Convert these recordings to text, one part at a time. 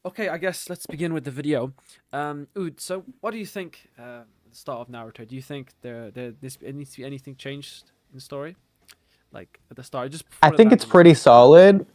Okay, I guess let's begin with the video. Oud, so what do you think at the start of Naruto? Do you think it needs to be anything changed in the story? Like at the start, just I before the think it's landing, pretty solid.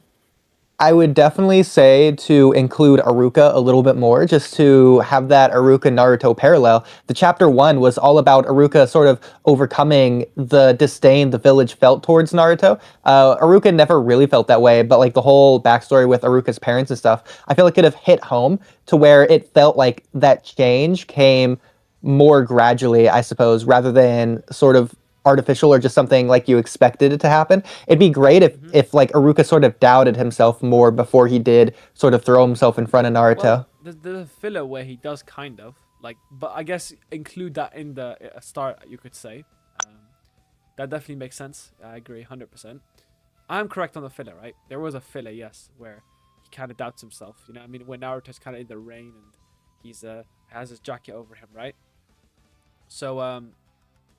I would definitely say to include Aruka a little bit more, just to have that Aruka Naruto parallel. The chapter one was all about Aruka sort of overcoming the disdain the village felt towards Naruto. Aruka never really felt that way, but like the whole backstory with Aruka's parents and stuff, I feel like it could have hit home to where it felt like that change came more gradually, I suppose, rather than sort of artificial or just something like you expected it to happen. It'd be great if hmm if like Aruka sort of doubted himself more before he did sort of throw himself in front of well, Naruto. there's a filler where he does kind of like, but I guess include that in the start. You could say that definitely makes sense. I agree, 100%. I'm correct on the filler, right? There was a filler, yes, where he kind of doubts himself. You know, I mean, when Naruto's kind of in the rain and he's has his jacket over him, right? So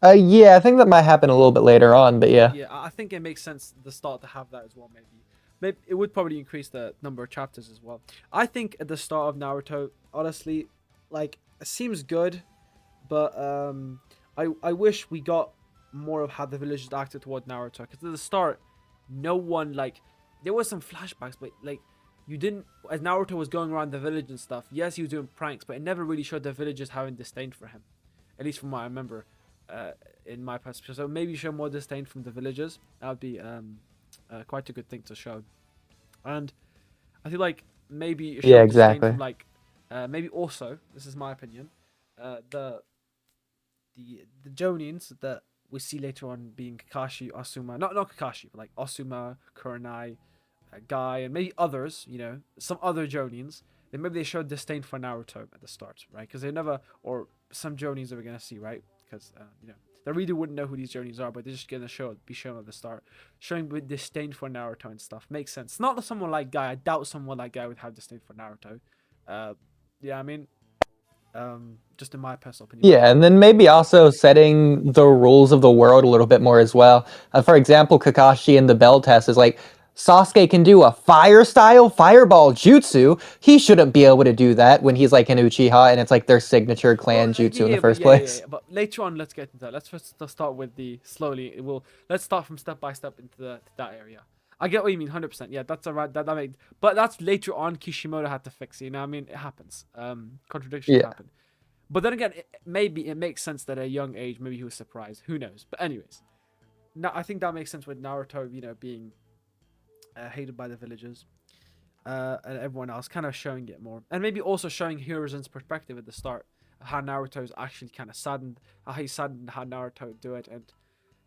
Yeah, I think that might happen a little bit later on, but yeah. yeah, I think it makes sense at the start to have that as well. Maybe it would probably increase the number of chapters as well. I think at the start of Naruto, honestly, like it seems good, but I wish we got more of how the villagers acted toward Naruto. Because at the start, no one like there was some flashbacks, but like you didn't as Naruto was going around the village and stuff. Yes, he was doing pranks, but it never really showed the villagers having disdain for him. At least from what I remember, uh, in my perspective. So maybe show more disdain from the villagers. That would be quite a good thing to show. And I feel like maybe Yeah, show disdain exactly. from like maybe also this is my opinion. The Jonins that we see later on being Kakashi, Asuma, not Kakashi, but like Asuma, Kurenai, Guy, and maybe others. You know, some other Jonins. Then maybe they showed disdain for Naruto at the start, right? Because they never, or some Jonins that we're gonna see, right? Because the reader wouldn't know who these Jonins are, but they're just gonna be shown at the start, showing with disdain for Naruto and stuff. Makes sense. Not someone like Guy. I doubt someone like Guy would have disdain for Naruto. Uh, yeah, I mean, just in my personal opinion. But Yeah, and then maybe also setting the rules of the world a little bit more as well. For example, Kakashi in the Bell test is like, Sasuke can do a fire style fireball jutsu. He shouldn't be able to do that when he's like an Uchiha and it's like their signature well, clan jutsu in the but first place. But later on, let's get into that. Let's first start with the slowly. Let's start from step by step into to that area. I get what you mean, 100%. Yeah, that's alright. That made, but that's later on. Kishimoto had to fix it. You know, what I mean, it happens. Contradictions Yeah. happen. But then again, maybe it makes sense that at a young age, maybe he was surprised. Who knows? But anyways, now I think that makes sense with Naruto, being hated by the villagers, and everyone else, kind of showing it more, and maybe also showing Hiruzen's perspective at the start, how Naruto's actually kind of saddened, how he's saddened how Naruto do it, and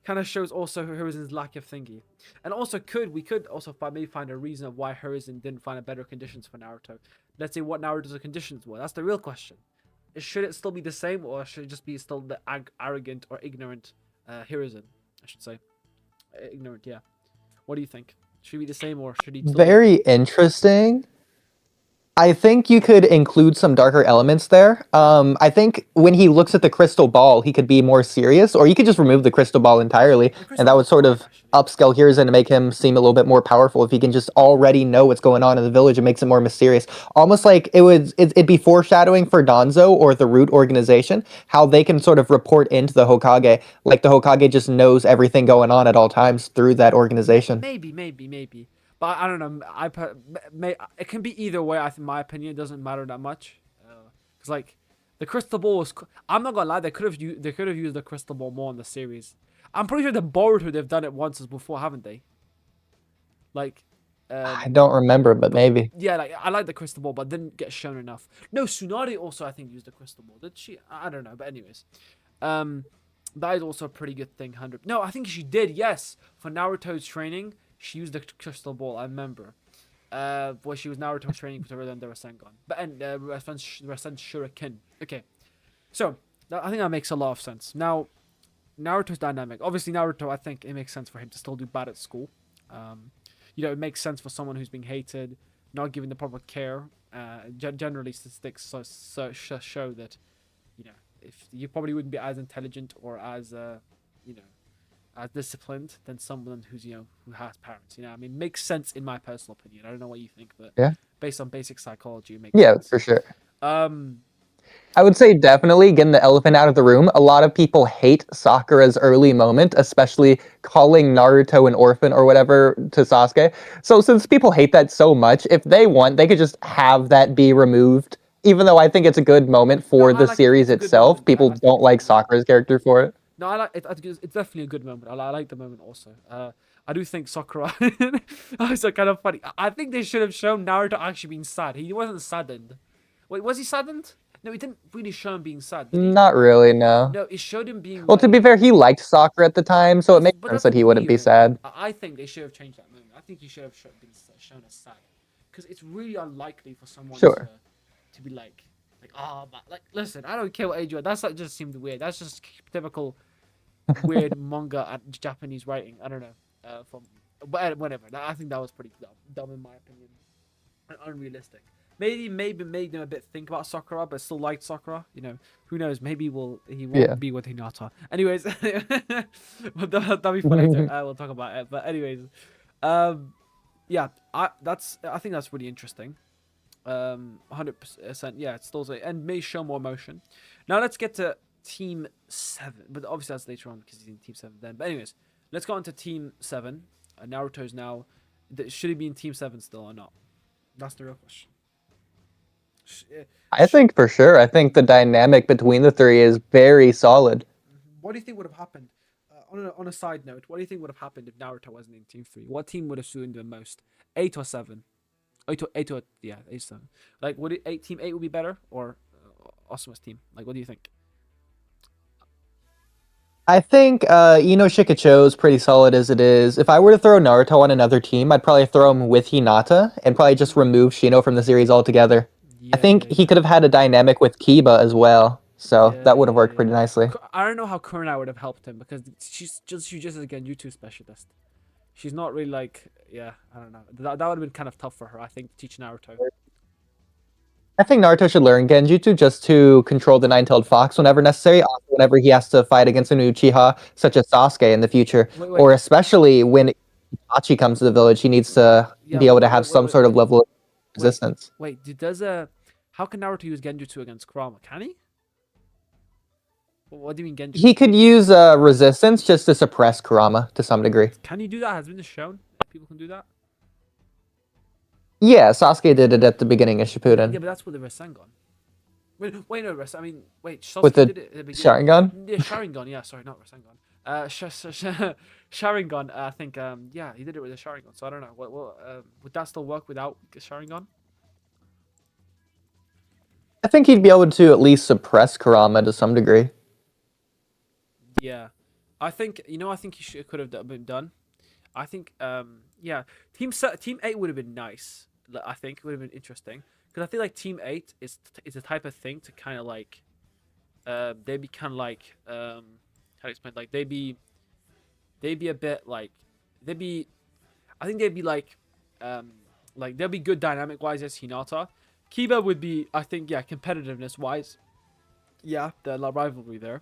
kind of shows also Hiruzen's lack of thingy, and also we could also maybe find a reason of why Hiruzen didn't find a better conditions for Naruto. Let's say what Naruto's conditions were. That's the real question. Should it still be the same, or should it just be still the arrogant or ignorant Hiruzen? I should say ignorant. Yeah. What do you think? Should it be the same, or should he still be? Very interesting. I think you could include some darker elements there. I think when he looks at the crystal ball, he could be more serious, or you could just remove the crystal ball entirely, The and crystal that ball's would sort fine of actually. upscale Hiruzen to make him seem a little bit more powerful. If he can just already know what's going on in the village, it makes it more mysterious. Almost like it'd be foreshadowing for Danzo or the Root organization, how they can sort of report into the Hokage, like the Hokage just knows everything going on at all times through that organization. Maybe. But I don't know. It can be either way. I think my opinion doesn't matter that much. Cause like the crystal ball was. I'm not gonna lie. They could have used the crystal ball more in the series. I'm pretty sure the Boruto they've done it once before, haven't they? Like, I um, don't remember, but but maybe. yeah, like I like the crystal ball, but didn't get shown enough. No, Tsunade also I think used the crystal ball. Did she? I don't know. But anyways, um, that is also a pretty good thing. 100. No, I think she did. Yes, for Naruto's training, she used the crystal ball. I remember. Where she was Naruto training for the Rasengan, but and Rasen Shuriken. Okay, so I think that makes a lot of sense. Now Naruto's dynamic. Obviously, Naruto. I think it makes sense for him to still do bad at school. Um, it makes sense for someone who's being hated, not given the proper care. Generally, statistics show that if you probably wouldn't be as intelligent or as you know as disciplined than someone who's who has parents. I mean, makes sense in my personal opinion. I don't know what you think, but Yeah. based on basic psychology, it makes Yeah, sense. for sure. Um, I would say definitely getting the elephant out of the room. A lot of people hate Sakura's early moment, especially calling Naruto an orphan or whatever to Sasuke. So since people hate that so much, if they want, they could just have that be removed. Even though I think it's a good moment no, for I the like it. series It's a good itself, moment. I, people I think don't it's a like good moment. Sakura's character for it. No, I like it. I think it's definitely a good moment. I like the moment also. I do think Sakura. It's kind of funny. I think they should have shown Naruto actually being sad. He wasn't saddened. Wait, was he saddened? No, he didn't really show him being sad, did he? Not really, no. No, it showed him being Well, to be like. fair, he liked Sakura at the time, so it makes sense That's that he wouldn't be weird. sad. I think they should have changed that moment. I think he should have been shown as sad, because it's really unlikely for someone Sure. to be like oh like listen, I don't care what age you are. That's like just seemed weird. That's just typical weird manga and Japanese writing. I don't know. From but whatever. I think that was pretty dumb in my opinion, and unrealistic. Maybe made them a bit think about Sakura, but still liked Sakura. Who knows? Maybe he Yeah. won't be with Hinata. Anyways, but that'll be for later. We'll talk about it. But anyways, um, yeah, I think that's really interesting. 100%. Yeah, it's still and may show more emotion. Now let's get to Team 7, but obviously that's later on because he's in Team 7 then. But anyways, let's go on to Team 7. Naruto's now. Should he be in Team 7 still or not? That's the real question. I think for sure. I think the dynamic between the three is very solid. What do you think would have happened? On a side note, what do you think would have happened if Naruto wasn't in Team 3? What team would have sued the most? 8 or 7? 8 or yeah, 8 7. Like, would it 8 Team 8 would be better or Osamu's team? Like, what do you think? I think Ino Shikacho is pretty solid as it is. If I were to throw Naruto on another team, I'd probably throw him with Hinata and probably just remove Shino from the series altogether. I Yeah, yeah, think he yeah. could have had a dynamic with Kiba as well, so Yeah, that would have yeah, worked yeah. pretty nicely. I don't know how Kurna would have helped him because she's just a Genjutsu specialist. She's not really like yeah, I don't know. That would have been kind of tough for her, I think, to teach Naruto. I think Naruto should learn Genjutsu just to control the nine-tailed fox whenever necessary, also whenever he has to fight against a new Uchiha, such as Sasuke in the future, Wait. or especially when Itachi comes to the village, he needs to Yeah, be able to have some sort of level of wait, resistance. Does how can Naruto use Genjutsu against Kurama? Can he? What do you mean He Genjutsu? could use resistance just to suppress Kurama to some degree. Can you do that? Has been shown people can do that. Yeah, Sasuke did it at the beginning of Shippuden Yeah, but that's with the Rasengan. Wait, no, I mean, wait, with Sasuke the did it at the beginning. Sharingan. Yeah, Sharingan. Yeah, sorry, not Rasengan. Sharingan. I think. Yeah, he did it with the Sharingan. So I don't know. Would that still work without Sharingan? I think he'd be able to at least suppress Kurama to some degree. Yeah, I think I think he could have been done. I think yeah, Team 8 would have been nice. I think it would have been interesting because I feel like Team 8 is the type of thing to kind of like they'd be kind of like how to explain, like they'd be a bit like they'd be I think they'd be like they'll be good dynamic wise as Hinata. Kiba would be, I think, yeah, competitiveness wise, yeah, the rivalry there.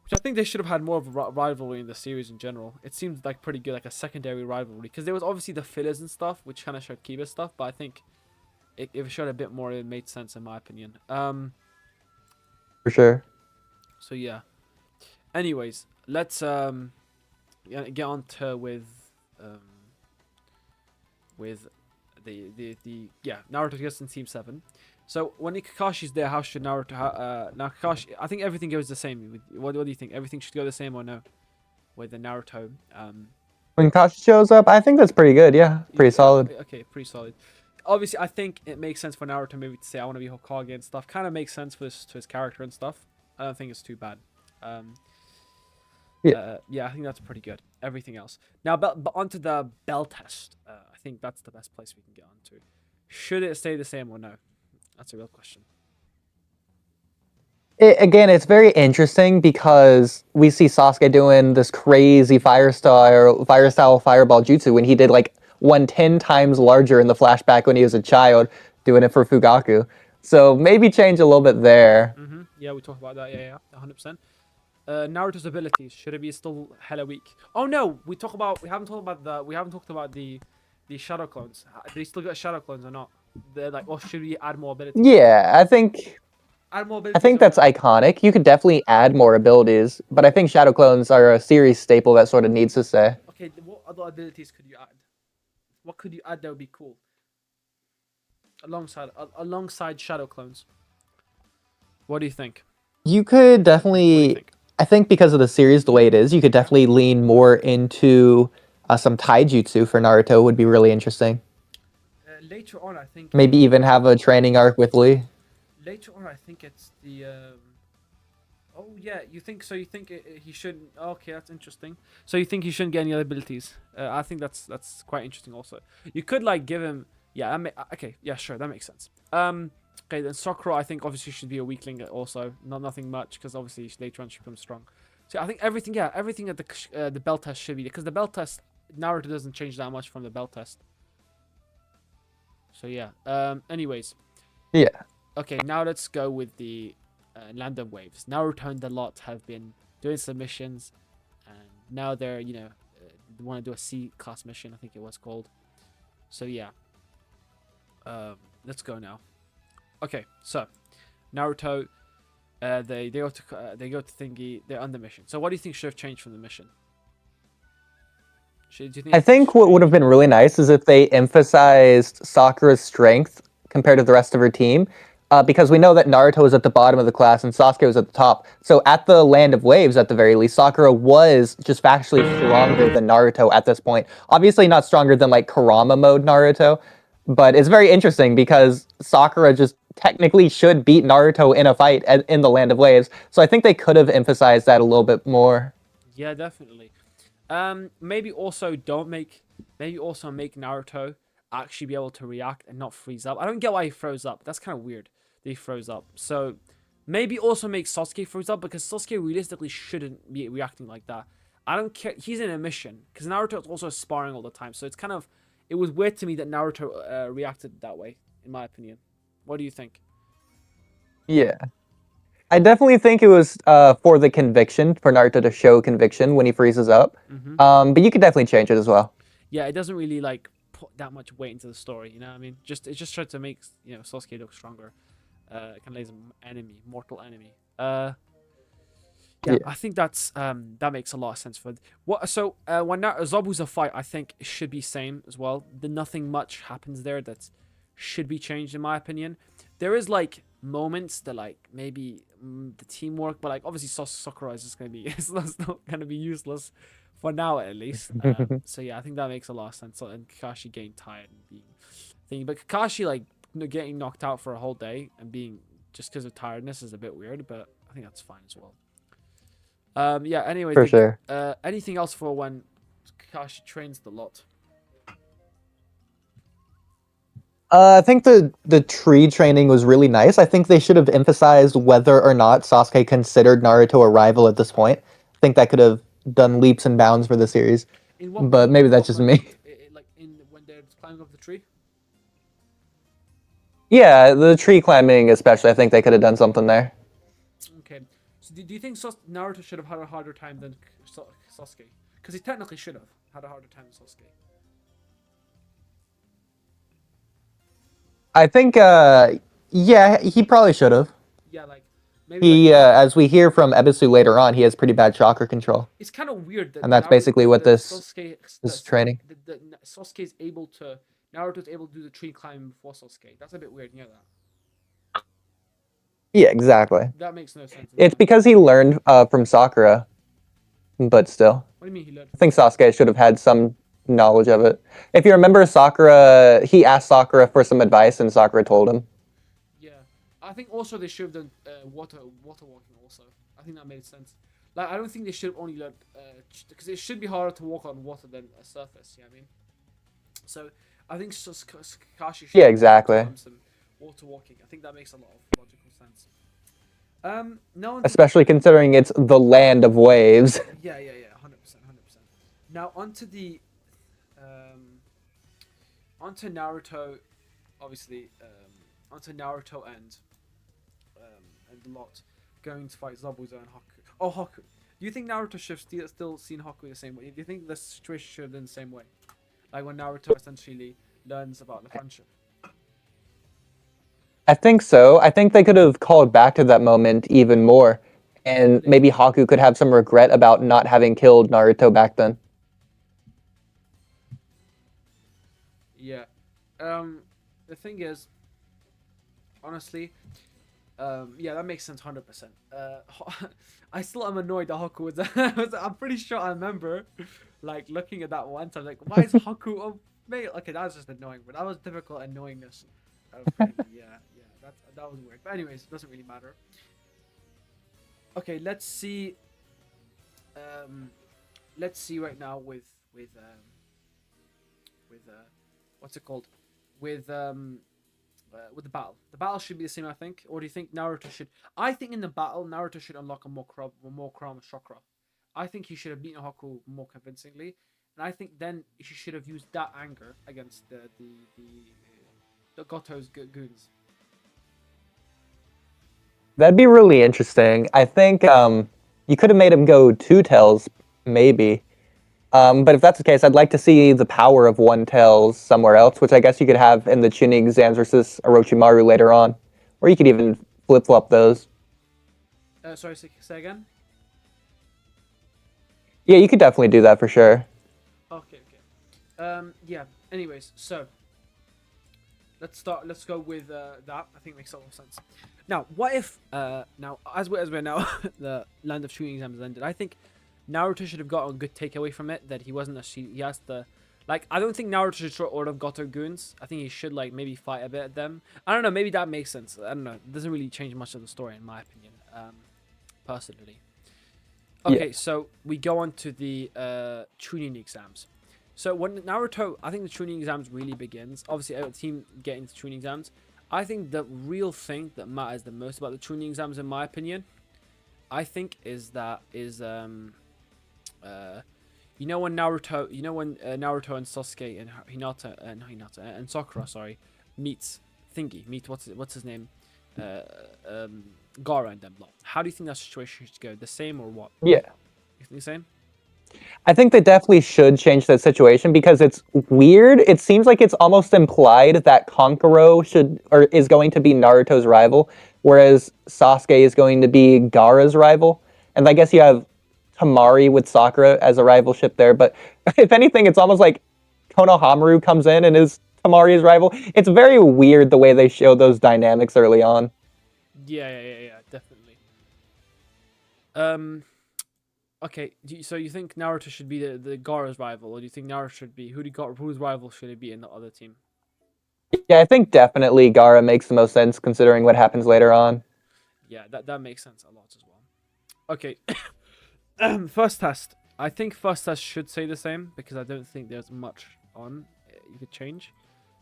Which I think they should have had more of a rivalry in the series in general. It seemed like pretty good, like a secondary rivalry, because there was obviously the fillers and stuff, which kind of showed Kiba stuff. But I think if it showed a bit more, it made sense in my opinion. For sure. So yeah. Anyways, let's get on to um with the yeah, Naruto gets in Team 7. So when Kakashi's there, how should Naruto? Now Kakashi, I think everything goes the same. What do you think? Everything should go the same or no? With the Naruto, When Kashi shows up, I think that's pretty good. Yeah, pretty solid. okay, pretty solid. Obviously, I think it makes sense for Naruto maybe to say I want to be Hokage and stuff. Kind of makes sense for to his character and stuff. I don't think it's too bad. Um, Yeah. yeah, I think that's pretty good. Everything else now, but onto the bell test. I think that's the best place we can get onto. Should it stay the same or no? That's a real question. Again, it's very interesting because we see Sasuke doing this crazy fire style fireball jutsu when he did like 110 times larger in the flashback when he was a child doing it for Fugaku. So maybe change a little bit there. Yeah, we talk about that. Yeah, 100%. Naruto's abilities should it be still hella weak? Oh no, we haven't talked about the shadow clones. Do they still get shadow clones or not? They're like, or should we add more abilities? Yeah, Add more I abilities think or that's no? iconic. You could definitely add more abilities, but I think shadow clones are a series staple that sort of needs to stay. Okay, what other abilities could you add? What could you add that would be cool alongside shadow clones? What do you think? You could What do you definitely, think? I think because of the series the way it is, you could Yeah. definitely lean more into some taijutsu for Naruto would be really interesting. Later on, I think Maybe even have a training arc with Lee. it's the. Oh yeah, you think so? You think he shouldn't? Okay, that's interesting. So you think he shouldn't get any other abilities? I think that's quite interesting. Also, you could like give him. Yeah. Okay. Yeah. Sure. That makes sense. Okay. Then Sakura, I think obviously should be a weakling. Also, not nothing much because obviously later on she becomes strong. So I think everything. Yeah. Everything at the belt test should be because the belt test Naruto doesn't change that much from the belt test. So yeah. Anyways. Yeah. Okay, now let's go with the Land of Waves. Naruto and the lot have been doing submissions, and now they're they want to do a C class mission. I think it was called. So yeah, let's go now. Okay, so Naruto, they go to thingy. They're on the mission. So what do you think should have changed from the mission? Do you think I anything think should what would have change? been really nice is if they emphasized Sakura's strength compared to the rest of her team, because we know that Naruto was at the bottom of the class and Sasuke was at the top. So at the Land of Waves, at the very least, Sakura was just factually stronger than Naruto at this point. Obviously, not stronger than like Kurama mode Naruto, but it's very interesting because Sakura just technically should beat Naruto in a fight in the Land of Waves. So I think they could have emphasized that a little bit more. Yeah, definitely. Maybe also don't make maybe also make Naruto actually be able to react and not freeze up. I don't get why he froze up. That's kind of weird that he froze up. So maybe also make Sasuke freeze up because Sasuke realistically shouldn't be reacting like that. I don't care. He's in a mission because Naruto's also sparring all the time. So it was weird to me that Naruto reacted that way. In my opinion, what do you think? Yeah. I definitely think it was for the conviction, for Naruto to show conviction when he freezes up. Mm-hmm. But you could definitely change it as well. Yeah, it doesn't really like put that much weight into the story. You know what I mean? It just tried to make Sasuke look stronger. Kind of as an enemy, mortal enemy. Yeah, Yeah. I think that makes a lot of sense for what. So when Zabuza fight, I think it should be same as well. Nothing much happens there that should be changed in my opinion. There is like moments that like maybe the teamwork, but like obviously Sakura is just gonna be it's not gonna be useless for now at least. So yeah, I think that makes a lot of sense. So, and Kakashi getting tired and being thingy, but Kakashi like getting knocked out for a whole day and being just because of tiredness is a bit weird, but I think that's fine as well. Yeah. Anyways, For sure. anything else for when Kakashi trains the lot? I think the tree training was really nice. I think they should have emphasized whether or not Sasuke considered Naruto a rival at this point. I think that could have done leaps and bounds for the series. In what But moment? maybe In that's what just moment? me. Like in when they're climbing up the tree? Yeah, the tree climbing especially, I think they could have done something there. Okay. So do you think Naruto should have had a harder time than Sasuke? Because he technically should have had a harder time than Sasuke. I think yeah, he probably should have. Yeah, like maybe like He as we hear from Ebisu later on, he has pretty bad chakra control. it's kind of weird that And that's basically what this Sasuke is training. Sasuke is able to Naruto's able to do the tree climbing before Sasuke. That's a bit weird. You know that? Yeah, exactly. That makes no sense in It's my because opinion. he learned from Sakura, but still. What do you mean he learned I from think Sakura? Sasuke should have had some knowledge of it. If you remember Sakura, he asked Sakura for some advice and Sakura told him. Yeah, I think also they should have done water walking. Also, I think that made sense. Like I don't think they should have only learned because it should be harder to walk on water than a surface. You know what I mean? So I think Kakashi should Yeah, have also taught exactly. him some water walking. I think that makes a lot of logical sense. Now onto the Especially considering it's the land of waves. yeah, 100%, 100%. Now um onto Naruto, obviously onto Naruto and the lot going to fight Zabuza and Haku. Oh, Haku. Do you think Naruto should have still seen Haku the same way? Do you think the situation should have been the same way? Like when Naruto essentially learns about the friendship. I think so. I think they could have called back to that moment even more, and Later maybe on. Haku could have some regret about not having killed Naruto back then. Yeah. Um, the thing is, honestly, yeah, that makes sense, 100%. I still am annoyed that Haku was. I'm pretty sure I remember, like looking at that once. I was like, why is Haku? Oh, mate. Okay, that was just annoying, but that was typical annoyingness for me. Yeah, yeah, that was weird. But anyways, it doesn't really matter. Okay, let's see. Um, let's see right now with what's it called? With the battle. The battle should be the same, I think. Or do you think Naruto should? I think in the battle, Naruto should unlock a more Kurama chakra. I think he should have beaten Haku more convincingly, and I think then he should have used that anger against the Goto's goons. That'd be really interesting. I think you could have made him go two tails, maybe. But if that's the case, I'd like to see the power of one tails somewhere else, which I guess you could have in the tuning exams versus Orochimaru later on, or you could even flip flop those. Sorry, say again. Yeah, you could definitely do that for sure. Okay, okay. Yeah. Anyways, so let's start. Let's go with that. I think makes a lot of sense. Now, what if now as we're now the land of shooting exams ended? I think Naruto should have got a good takeaway from it that he wasn't actually he has to like I don't think Naruto should throw all of Goto goons. I think he should like maybe fight a bit at them. I don't know. Maybe that makes sense. I don't know. It doesn't really change much of the story in my opinion. Personally. Yeah. Okay, so we go on to the tuning exams. So when Naruto, I think the tuning exams really begins. Obviously, a team getting to tuning exams. I think the real thing that matters the most about the tuning exams, in my opinion, I think uh, when Naruto, when Naruto and Sasuke and Hinata and Sakura, sorry, meet what's his name, uh, um, Gaara and them lot. How do you think that situation should go? The same or what? Yeah. You think the same? I think they definitely should change that situation because it's weird. It seems like it's almost implied that Kankuro should or is going to be Naruto's rival, whereas Sasuke is going to be Gaara's rival. And I guess you have Tamari with Sakura as a rivalship there. But if anything, it's almost like Konohamaru comes in and is Tamari's rival. It's very weird the way they show those dynamics early on. Yeah, definitely. Um, okay. So you think Naruto should be the Gaara's rival, or do you think Naruto should be whose rival should it be in the other team? Yeah, I think definitely Gaara makes the most sense considering what happens later on. Yeah, that makes sense a lot as well. Okay. First test. I think first test should say the same because I don't think there's much on you could change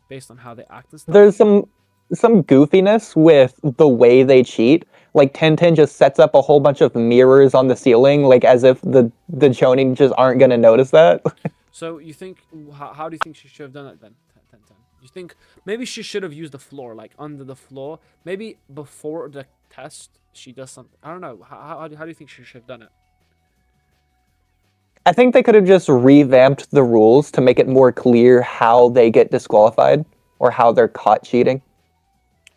based on how they act and stuff. There's some goofiness with the way they cheat. Like Tenten just sets up a whole bunch of mirrors on the ceiling, like as if the Chonin just aren't gonna notice that. So you think how do you think she should have done it then? 10. You think maybe she should have used the floor, like under the floor? Maybe before the test she does something. I don't know. How do you think she should have done it? I think they could have just revamped the rules to make it more clear how they get disqualified or how they're caught cheating.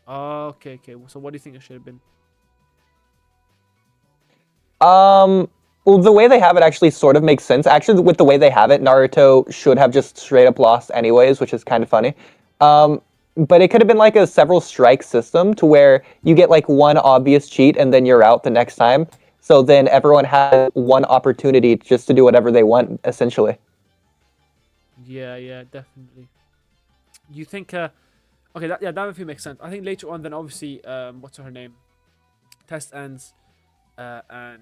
Okay. So what do you think it should have been? Um, well, the way they have it actually sort of makes sense. Actually, with the way they have it, Naruto should have just straight up lost anyways, which is kind of funny. Um, but it could have been like a several strike system to where you get like one obvious cheat and then you're out the next time. So then everyone had one opportunity just to do whatever they want, essentially. Yeah, definitely. You think okay, that would makes sense. I think later on then obviously what's her name? Test ends and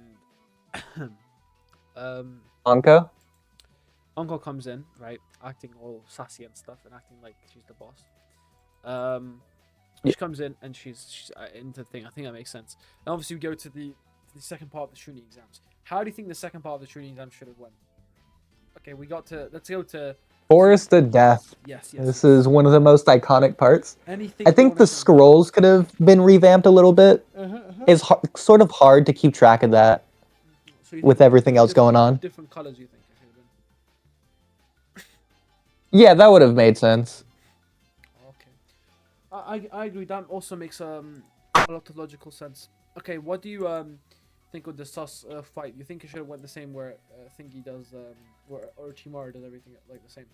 um Anko? Uncle comes in, right? Acting all sassy and stuff and acting like she's the boss. Um Yeah. she comes in and she's into the thing. I think that makes sense. And obviously we go to the second part of the tuning exams. How do you think the second part of the tuning exam should have went? Okay, let's go to Forest of Death. This yes. is one of the most iconic parts. Anything I you think want to the say? scrolls could have been revamped a little bit. Uh-huh. It's sort of hard to keep track of that. So you with think everything else going on. different colors? You think it should have been? Yeah, that would have made sense. Okay. I agree. That also makes a lot of logical sense. Okay, what do you think of the Sus fight? You think it should have went the same where Thingy does where Orochimaru does everything like the same?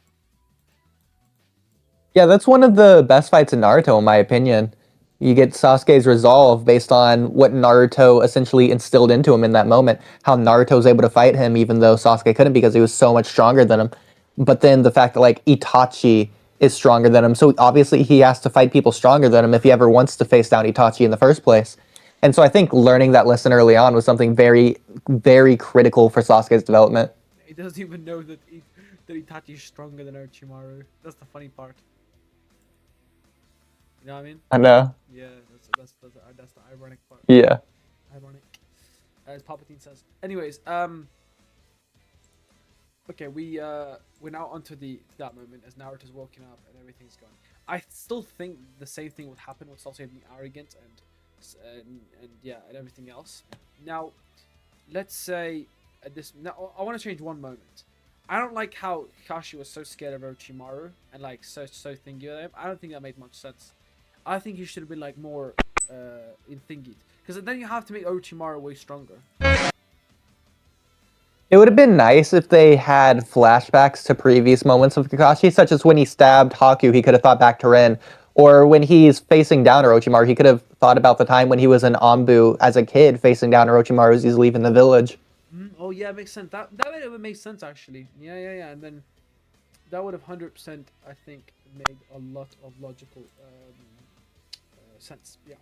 Yeah, that's one of the best fights in Naruto, in my opinion. You get Sasuke's resolve based on what Naruto essentially instilled into him in that moment. How Naruto was able to fight him, even though Sasuke couldn't because he was so much stronger than him. But then the fact that like Itachi is stronger than him, so obviously he has to fight people stronger than him if he ever wants to face down Itachi in the first place. And so I think learning that lesson early on was something very, very critical for Sasuke's development. He doesn't even know that Itachi is stronger than Orochimaru. That's the funny part. You know what I mean? I know. Yeah, that's the ironic part. Yeah. Ironic, as Palpatine says. Anyways, okay, we're now onto that moment as Naruto's woken up and everything's gone. I still think the same thing would happen with Sasuke being arrogant and yeah and everything else. Now, let's say at this. Now, I want to change one moment. I don't like how Kakashi was so scared of Orochimaru and like so thingy with him. I don't think that made much sense. I think he should have been like more in thingy because then you have to make Orochimaru way stronger. It would have been nice if they had flashbacks to previous moments of Kakashi, such as when he stabbed Haku, he could have thought back to Rin. Or when he's facing down Orochimaru, he could have thought about the time when he was in Anbu as a kid facing down Orochimaru as he's leaving the village. Oh yeah, makes sense. That would make sense actually. Yeah. And then that would have 100% I think made a lot of logical sense. Yeah.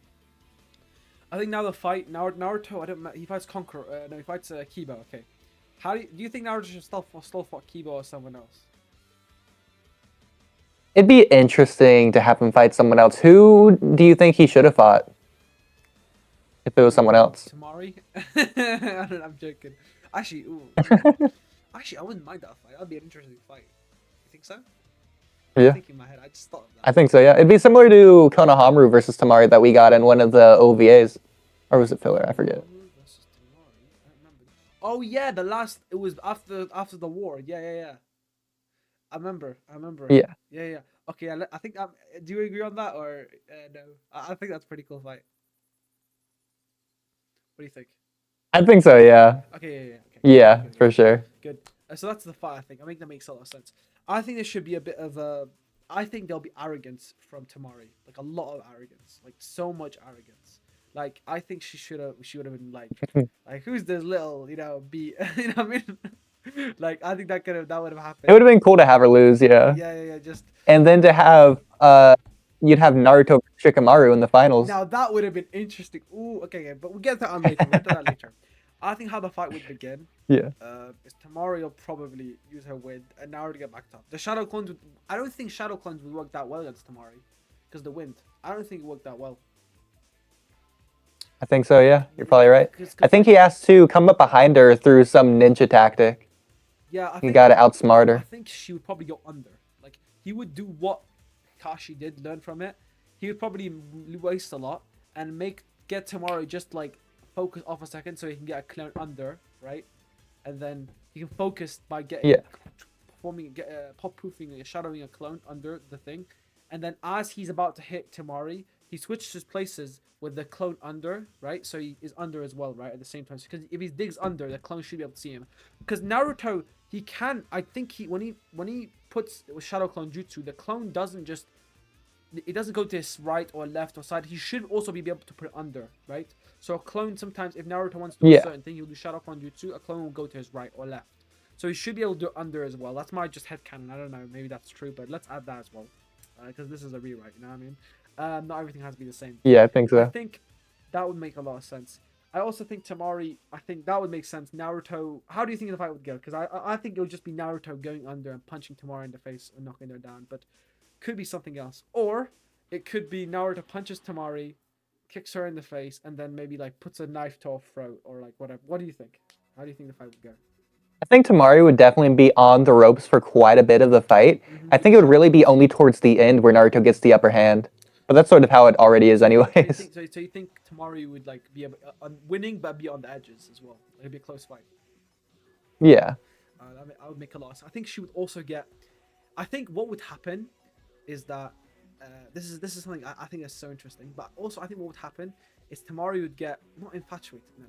I think now the fight Naruto. I don't. He fights Conqueror. No, he fights Kiba. Okay. How do you think Naruto should still fought Kiba or someone else? It'd be interesting to have him fight someone else. Who do you think he should have fought if it was someone else? Tamari? I'm joking. Actually, actually, I wouldn't mind that fight. That'd be an interesting fight. You think so? I'm Yeah, thinking in my head. I just thought of that. I think so, yeah. It'd be similar to Konohamaru versus Tamari that we got in one of the OVAs. Or was it filler? I forget. Konohamaru versus Tamari. I don't remember. Oh yeah, the last. It was after the war. Yeah. I remember. Yeah, Yeah. Okay, I think. Do you agree on that or no? I think that's a pretty cool fight. What do you think? I think so, yeah. Okay. Okay. Yeah, Good. for sure. Good. So that's the fight. I think. I think that makes a lot of sense. I think there should be a bit of a. I think there'll be arrogance from Tamari, like a lot of arrogance, like so much arrogance. Like I think she would have been like who's this little be you know what I mean? Like I think that would have It happened. would have been cool to have her lose, yeah. Yeah. Just And then to have you'd have Naruto Shikamaru in the finals. now that would have been interesting. Ooh, okay, but we'll get to that later. We'll get to that later. I think how the fight would begin Yeah. is Tamari will probably use her wind and Naruto to get back up. The shadow clones I don't think shadow clones would work that well against Tamari because the wind. I don't think it worked that well. I think so, yeah. You're probably right. Cause I think he has to come up behind her through some ninja tactic. yeah, You gotta outsmart I her. think she would probably go under. Like he would do what Kashi did, learn from it. He would probably waste a lot and get Tamari just like focus off a second so he can get a clone under, right? And then he can focus by getting Yeah. pop proofing, shadowing a clone under the thing, and then as he's about to hit Tamari, he switches places with the clone under, right? So he is under as well, right? At the same time, because if he digs under, the clone should be able to see him. Because Naruto, he can. I think when he puts shadow clone jutsu, the clone doesn't just. It doesn't go to his right or left or side. He should also be able to put it under, right? So a clone sometimes, if Naruto wants to do a Yeah. certain thing, he'll do shadow clone jutsu. A clone will go to his right or left. So he should be able to do it under as well. That's my just headcanon. I don't know. Maybe that's true, but let's add that as well. Because this is a rewrite, you know what I mean? Not everything has to be the same. Yeah, I think I so. think that would make a lot of sense. I also think Tamari, I think that would make sense. Naruto, how do you think the fight would go? Because I think it would just be Naruto going under and punching Tamari in the face and knocking her down. But could be something else. Or it could be Naruto punches Tamari, kicks her in the face, and then maybe like puts a knife to her throat or like whatever. What do you think? How do you think the fight would go? I think Tamari would definitely be on the ropes for quite a bit of the fight. Mm-hmm. I think it would really be only towards the end where Naruto gets the upper hand. But that's sort of how it already is, anyways. So you think Tamari would like be winning but be on the edges as well? Like it'd be a close fight. Yeah. I would make a lot. I think she would also get. I think what would happen is that this is something I think is so interesting. But also, I think what would happen is Tamari would get not infatuated, no,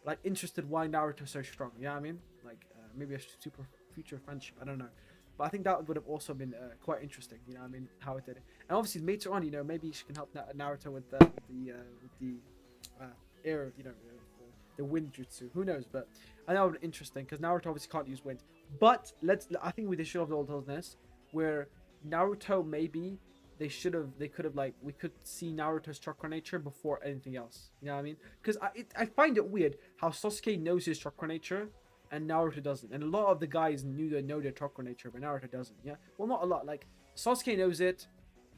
like interested why Naruto's so strong. You know what I mean? Like maybe a super future friendship. I don't know. But I think that would have also been quite interesting. You know what I mean? How it did it. And obviously later on, maybe she can help Naruto with the uh, air, the wind jutsu. Who knows? But I know it's interesting because Naruto obviously can't use wind. But I think they should have all told this where Naruto maybe they could have like we could see Naruto's chakra nature before anything else. You know what I mean? Because I find it weird how Sasuke knows his chakra nature and Naruto doesn't. And a lot of the guys know their chakra nature, but Naruto doesn't. Yeah. Well, not a lot. Like Sasuke knows it.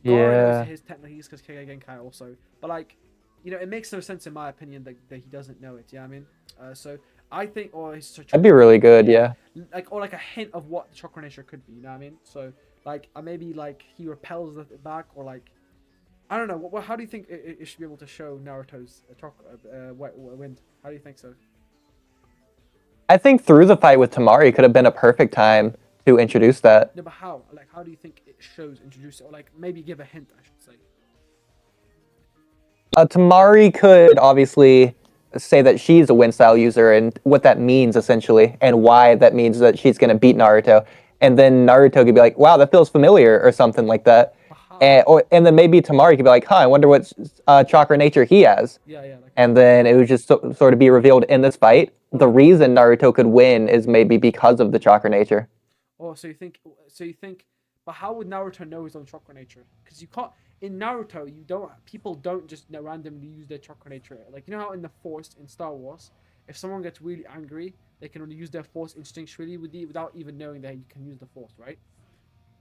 Gaara knows Yeah. his techniques because Kage Genkai also. But like, it makes no sense in my opinion that he doesn't know it. Yeah, you know I mean, so I think, or his That'd be chakra, really good. yeah, Yeah. or like a hint of what the chakra nature could be. You know what I mean? So like, maybe like he repels it back, or like, I don't know. How do you think it should be able to show Naruto's chakra wind? How do you think so? I think through the fight with Tamari could have been a perfect time to introduce that. No, but how? Like, how do you think it shows introduce it, or like maybe give a hint? I should say. Tamari could obviously say that she's a wind style user and what that means essentially, and why that means that she's going to beat Naruto. And then Naruto could be like, "Wow, that feels familiar," or something like that. But And, how? and then maybe Tamari could be like, "Huh, I wonder what chakra nature he has." Yeah, like And then it would just sort of be revealed in this fight. The reason Naruto could win is maybe because of the chakra nature. oh, so you think, but how would Naruto know his own chakra nature? Because you can't in Naruto, people don't just randomly use their chakra nature. Like how in the Force in Star Wars, if someone gets really angry, they can only use their Force instinctually without even knowing that you can use the Force, right?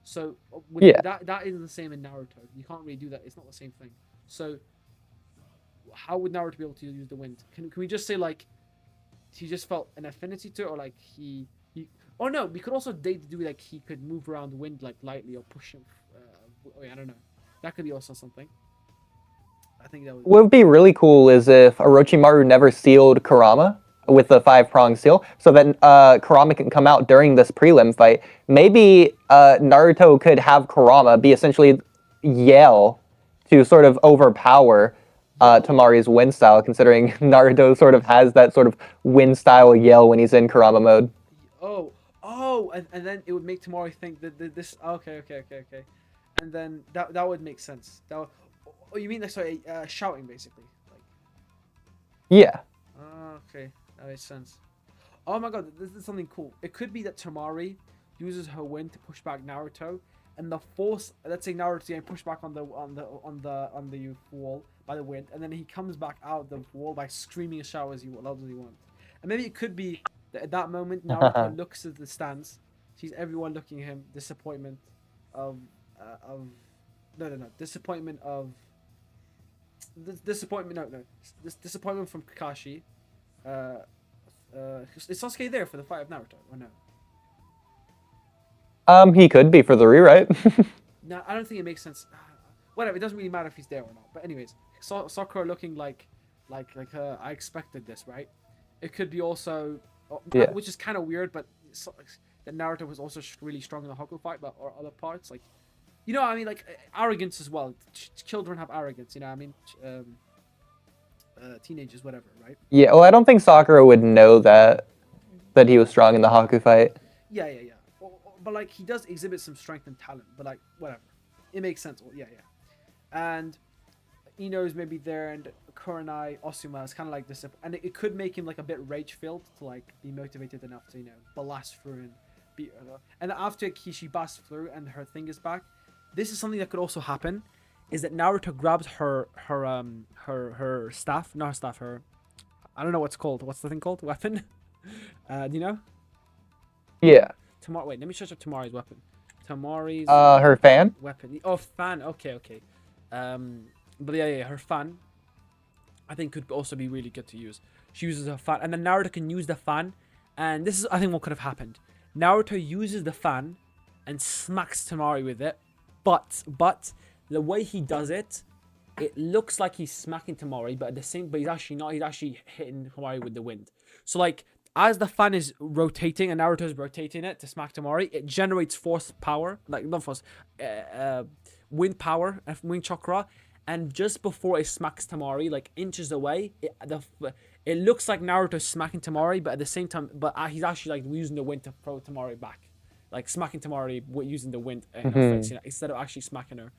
So Yeah. that isn't the same in Naruto. You can't really do that. It's not the same thing. So how would Naruto be able to use the wind? Can we just say like he just felt an affinity to it, or like he or no, we could also do like he could move around the wind like lightly or push him. I don't know. That could be also something. I think that would. What would be really cool is if Orochimaru never sealed Kurama with the five-pronged seal, so that Kurama can come out during this prelim fight. Maybe Naruto could have Kurama be essentially yell to sort of overpower Yell. Tamari's wind style, considering Naruto sort of has that sort of wind style yell when he's in Kurama mode. Oh, and then it would make Tamari think that this. Okay. And then that would make sense. Oh, you mean like sorry, shouting basically, like. Yeah. Okay, that makes sense. Oh my god, this is something cool. It could be that Tamari uses her wind to push back Naruto, and the force. Let's say Naruto's getting pushed back on the wall by the wind, and then he comes back out of the wall by screaming and shout as loud as he wants. And maybe it could be that at that moment Naruto looks at the stands, sees everyone looking at him, disappointment of no disappointment of disappointment no this disappointment from Kakashi. Uh, is Sasuke there for the fight of Naruto or no? He could be for the rewrite. No, I don't think it makes sense. Whatever, it doesn't really matter if he's there or not. But anyways, Sakura looking like I expected this, right? It could be also, Yeah. which is kind of weird, but that Naruto was also really strong in the Haku fight, but or other parts like, what I mean, like arrogance as well. Children have arrogance, you know what I mean? Teenagers, whatever, right? Yeah. Well, I don't think Sakura would know that he was strong in the Haku fight. Yeah. But like he does exhibit some strength and talent, but like whatever, it makes sense. Well, yeah. And Ino's maybe there, and Kurenai, Osuma is kind of like this, and it could make him like a bit rage filled to like be motivated enough to blast through and beat her. And after she blasts through and her thing is back, this is something that could also happen, is that Naruto grabs her staff, not her staff, her I don't know what's called. What's the thing called? Weapon? Do you know? Yeah. Wait, let me search up Tamari's weapon. Tamari's Her fan. weapon. Oh, fan. Okay. But yeah, her fan. I think could also be really good to use. She uses her fan, and then Naruto can use the fan. And this is, I think, what could have happened. Naruto uses the fan and smacks Tamari with it, but the way he does it, it looks like he's smacking Tamari, but he's actually not. He's actually hitting Tamari with the wind. So like, as the fan is rotating and Naruto's rotating it to smack Tamari, it generates force power, like not force, wind power and wind chakra. And just before it smacks Tamari, like inches away, it looks like Naruto's smacking Tamari, but at the same time, he's actually like using the wind to throw Tamari back, like smacking Tamari using the wind in her face, Hmm. you know, instead of actually smacking her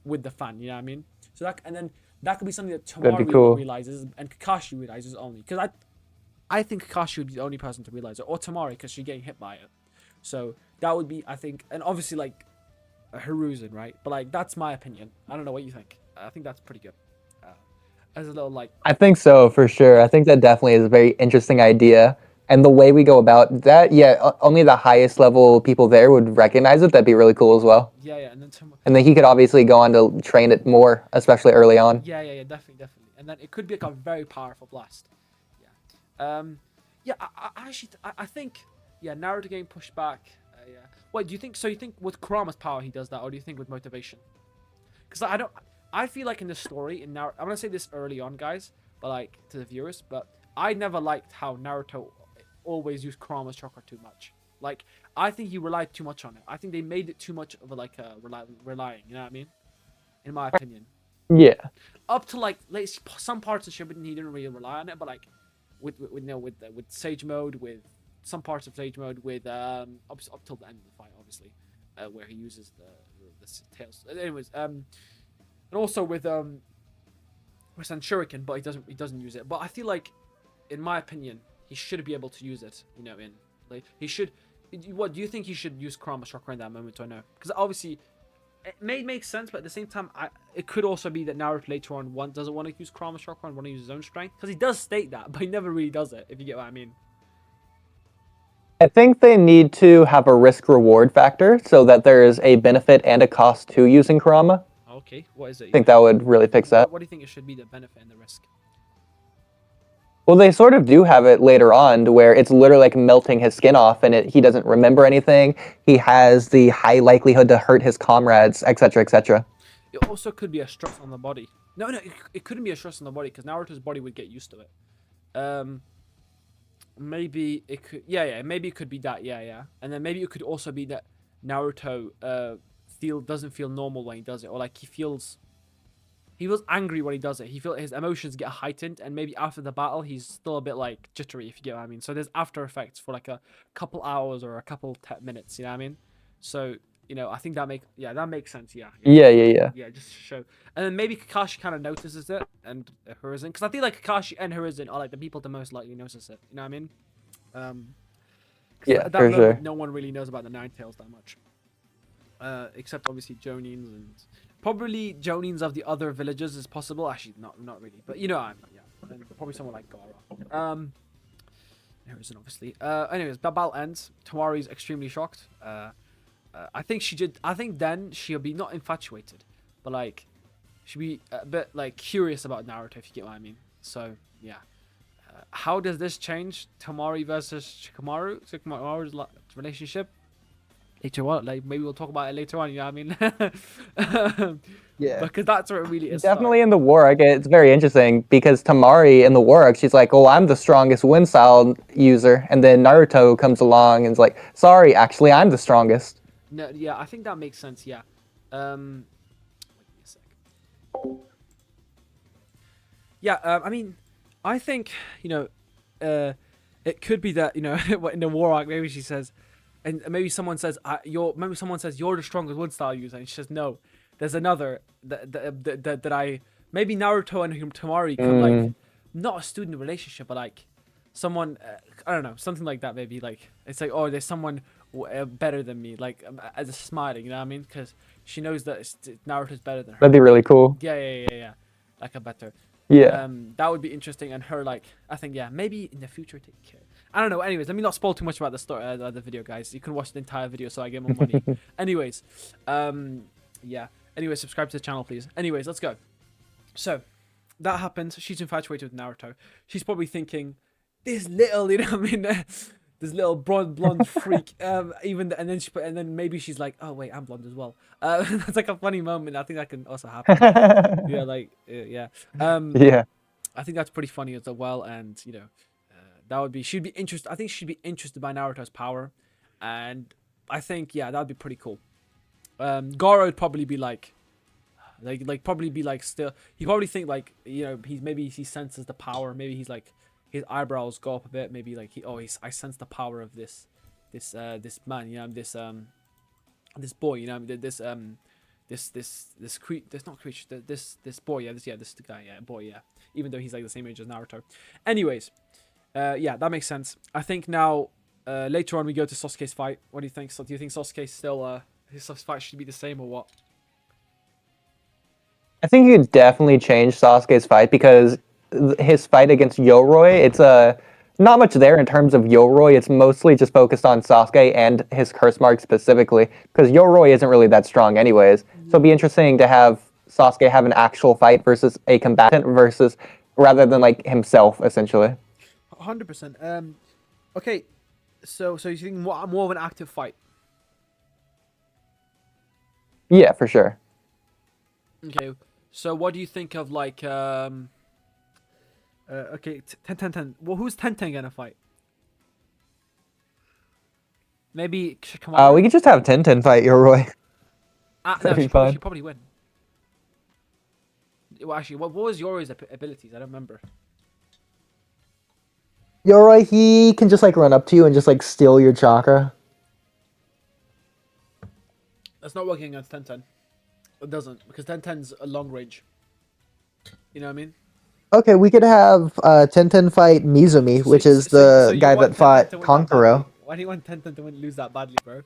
with the fan. You know what I mean? So that and then that could be something that That'd be Tamari cool. realizes and Kakashi realizes only because I think Kakashi would be the only person to realize it, or Tamari, because she's getting hit by it. So that would be, I think, and obviously like Hiruzen, right? But like that's my opinion. I don't know what you think. I think that's pretty good. Uh, as a little like, I think so for sure. I think that definitely is a very interesting idea. And the way we go about that, yeah, only the highest level people there would recognize it. That'd be really cool as well. yeah, yeah, and then And then he could obviously go on to train it more, especially early on. yeah, yeah, yeah, definitely, definitely, and then it could be like a very powerful blast. Yeah, yeah. I think, yeah, Naruto getting pushed back. Yeah. Wait, do you think? So you think with Kurama's power he does that, or do you think with motivation? Because I don't. I feel like in the story in Naruto, I'm gonna say this early on, guys, but like to the viewers, but I never liked how Naruto always used Kurama's chakra too much. Like I think he relied too much on it. I think they made it too much of a like relying. You know what I mean? In my opinion, Yeah. up to like some parts of Shippuden he didn't really rely on it, but like with you know with Sage mode, with some parts of Sage mode, with up till the end of the fight, obviously, where he uses the tails. Anyways, and also with Shuriken, but he doesn't use it. But I feel like, in my opinion, he should be able to use it. You know, in like he should. What do you think he should use Kurama chakra in that moment? Or no? Because obviously it may make sense, but at the same time, it could also be that Naruto later on doesn't want to use Kurama chakra and want to use his own strength, because he does state that, but he never really does it. If you get what I mean. I think they need to have a risk reward factor so that there is a benefit and a cost to using Kurama. Okay, what is it? I think that would really fix that. What do you think it should be, the benefit and the risk? Well, they sort of do have it later on to where it's literally like melting his skin off and he doesn't remember anything. He has the high likelihood to hurt his comrades, etc., etc. It also could be a stress on the body. No, no, it couldn't be a stress on the body because Naruto's body would get used to it. Um, maybe it could. Yeah, yeah. Maybe it could be that. Yeah, yeah. And then maybe it could also be that Naruto doesn't feel normal when he does it, or like he feels angry when he does it. He feels his emotions get heightened, and maybe after the battle he's still a bit like jittery, if you get what I mean. So there's after effects for like a couple hours or a couple minutes. You know what I mean? So I think that makes sense. Yeah, yeah, Yeah, yeah, yeah. yeah. Just to show, and then maybe Kakashi kind of notices it, and Hiruzen, because I feel like Kakashi and Hiruzen are like the people that most likely notice it. You know what I mean? Because Yeah, at that for moment sure. no one really knows about the Nine Tails that much, except obviously Jonins and probably Jonins of the other villages is possible. Actually, not really, but yeah, and probably someone like Gara. There isn't obviously. Anyways, that battle ends. Tamari's extremely shocked. I think she did. I think then she'll be not infatuated, but like she'll be a bit like curious about Naruto, if you get what I mean. So yeah. How does this change Tamari versus Shikamaru's relationship? Later on, like maybe we'll talk about it later on. You know what I mean? Yeah. Because that's where it really is Definitely starting. in the war arc, it's very interesting because Tamari in the war arc, she's like, "Oh, I'm the strongest wind style user," and then Naruto comes along and is like, "Sorry, actually, I'm the strongest." No, yeah, I think that makes sense. Yeah. Wait a sec. Yeah. I mean, I think it could be that in the war arc maybe she says, and maybe someone says maybe someone says you're the strongest wood style user, and she says no. There's another that I maybe Naruto and Tamari come like Mm, not a student relationship, but like someone I don't know, something like that. Maybe like it's like, oh, there's someone better than me, like as a smiling, you know what I mean? Because she knows that Naruto's better than that'd her. be really cool. Yeah, yeah, yeah, yeah. Like a better. Yeah. That would be interesting, and her like I think, yeah, maybe in the future take care. I don't know. Anyways, let me not spoil too much about the story, the video, guys. You can watch the entire video so I get more money. Anyways, yeah. Anyway, subscribe to the channel, please. Anyways, let's go. So that happens. She's infatuated with Naruto. She's probably thinking, this little, you know what I mean? This little blonde freak. And then maybe she's like, oh wait, I'm blonde as well. That's like a funny moment. I think that can also happen. Yeah, like yeah. Yeah. I think that's pretty funny as well, and that would be. She'd be interested. I think she'd be interested by Naruto's power, and I think yeah, that'd be pretty cool. Goro would probably be like probably be like still. He probably think like he's maybe he senses the power. Maybe he's like his eyebrows go up a bit. Maybe like I sense the power of this man. This boy. This not creature. This boy. This the guy. Yeah, boy. Yeah. Even though he's like the same age as Naruto. Anyways, yeah, that makes sense. I think now later on we go to Sasuke's fight. What do you think? So do you think Sasuke still his fight should be the same or what? I think you could definitely change Sasuke's fight because his fight against Yoroi, it's not much there in terms of Yoroi. It's mostly just focused on Sasuke and his curse mark specifically because Yoroi isn't really that strong anyways. So it'd be interesting to have Sasuke have an actual fight versus a combatant versus rather than like himself essentially. 100%. Okay. So you think more of an active fight? Yeah, for sure. Okay. So what do you think of like okay, ten. Well, who's Ten gonna fight? Maybe We Shikamaru? could just have Tenten fight Yoroi. No, That'd be fun. she'd probably win. Well, actually, what was Yori's abilities? I don't remember. Yoroi, he can just like run up to you and just like steal your chakra. That's not working against Ten. It doesn't because Ten's a long range. You know what I mean? Okay, we could have Tenten fight Mizumi, which is So the you guy want that Ten fought to win that badly? Kankuro. Why do you want Ten to lose that badly, bro?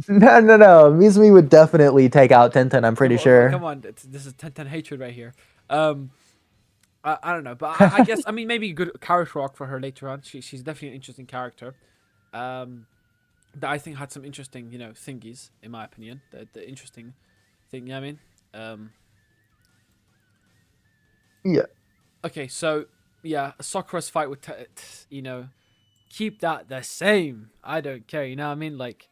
No, no, no. Mizumi would definitely take out Tenten, I'm pretty sure. Come on. This is Ten hatred right here. Um, I don't know, but I guess I mean maybe a good character arc for her later on. She's definitely an interesting character. Um, that I think had some interesting thingies in my opinion. The interesting thing, you know what I mean? Um, Yeah. okay, so yeah, Sakura's fight with keep that the same. I don't care. You know what I mean? Like,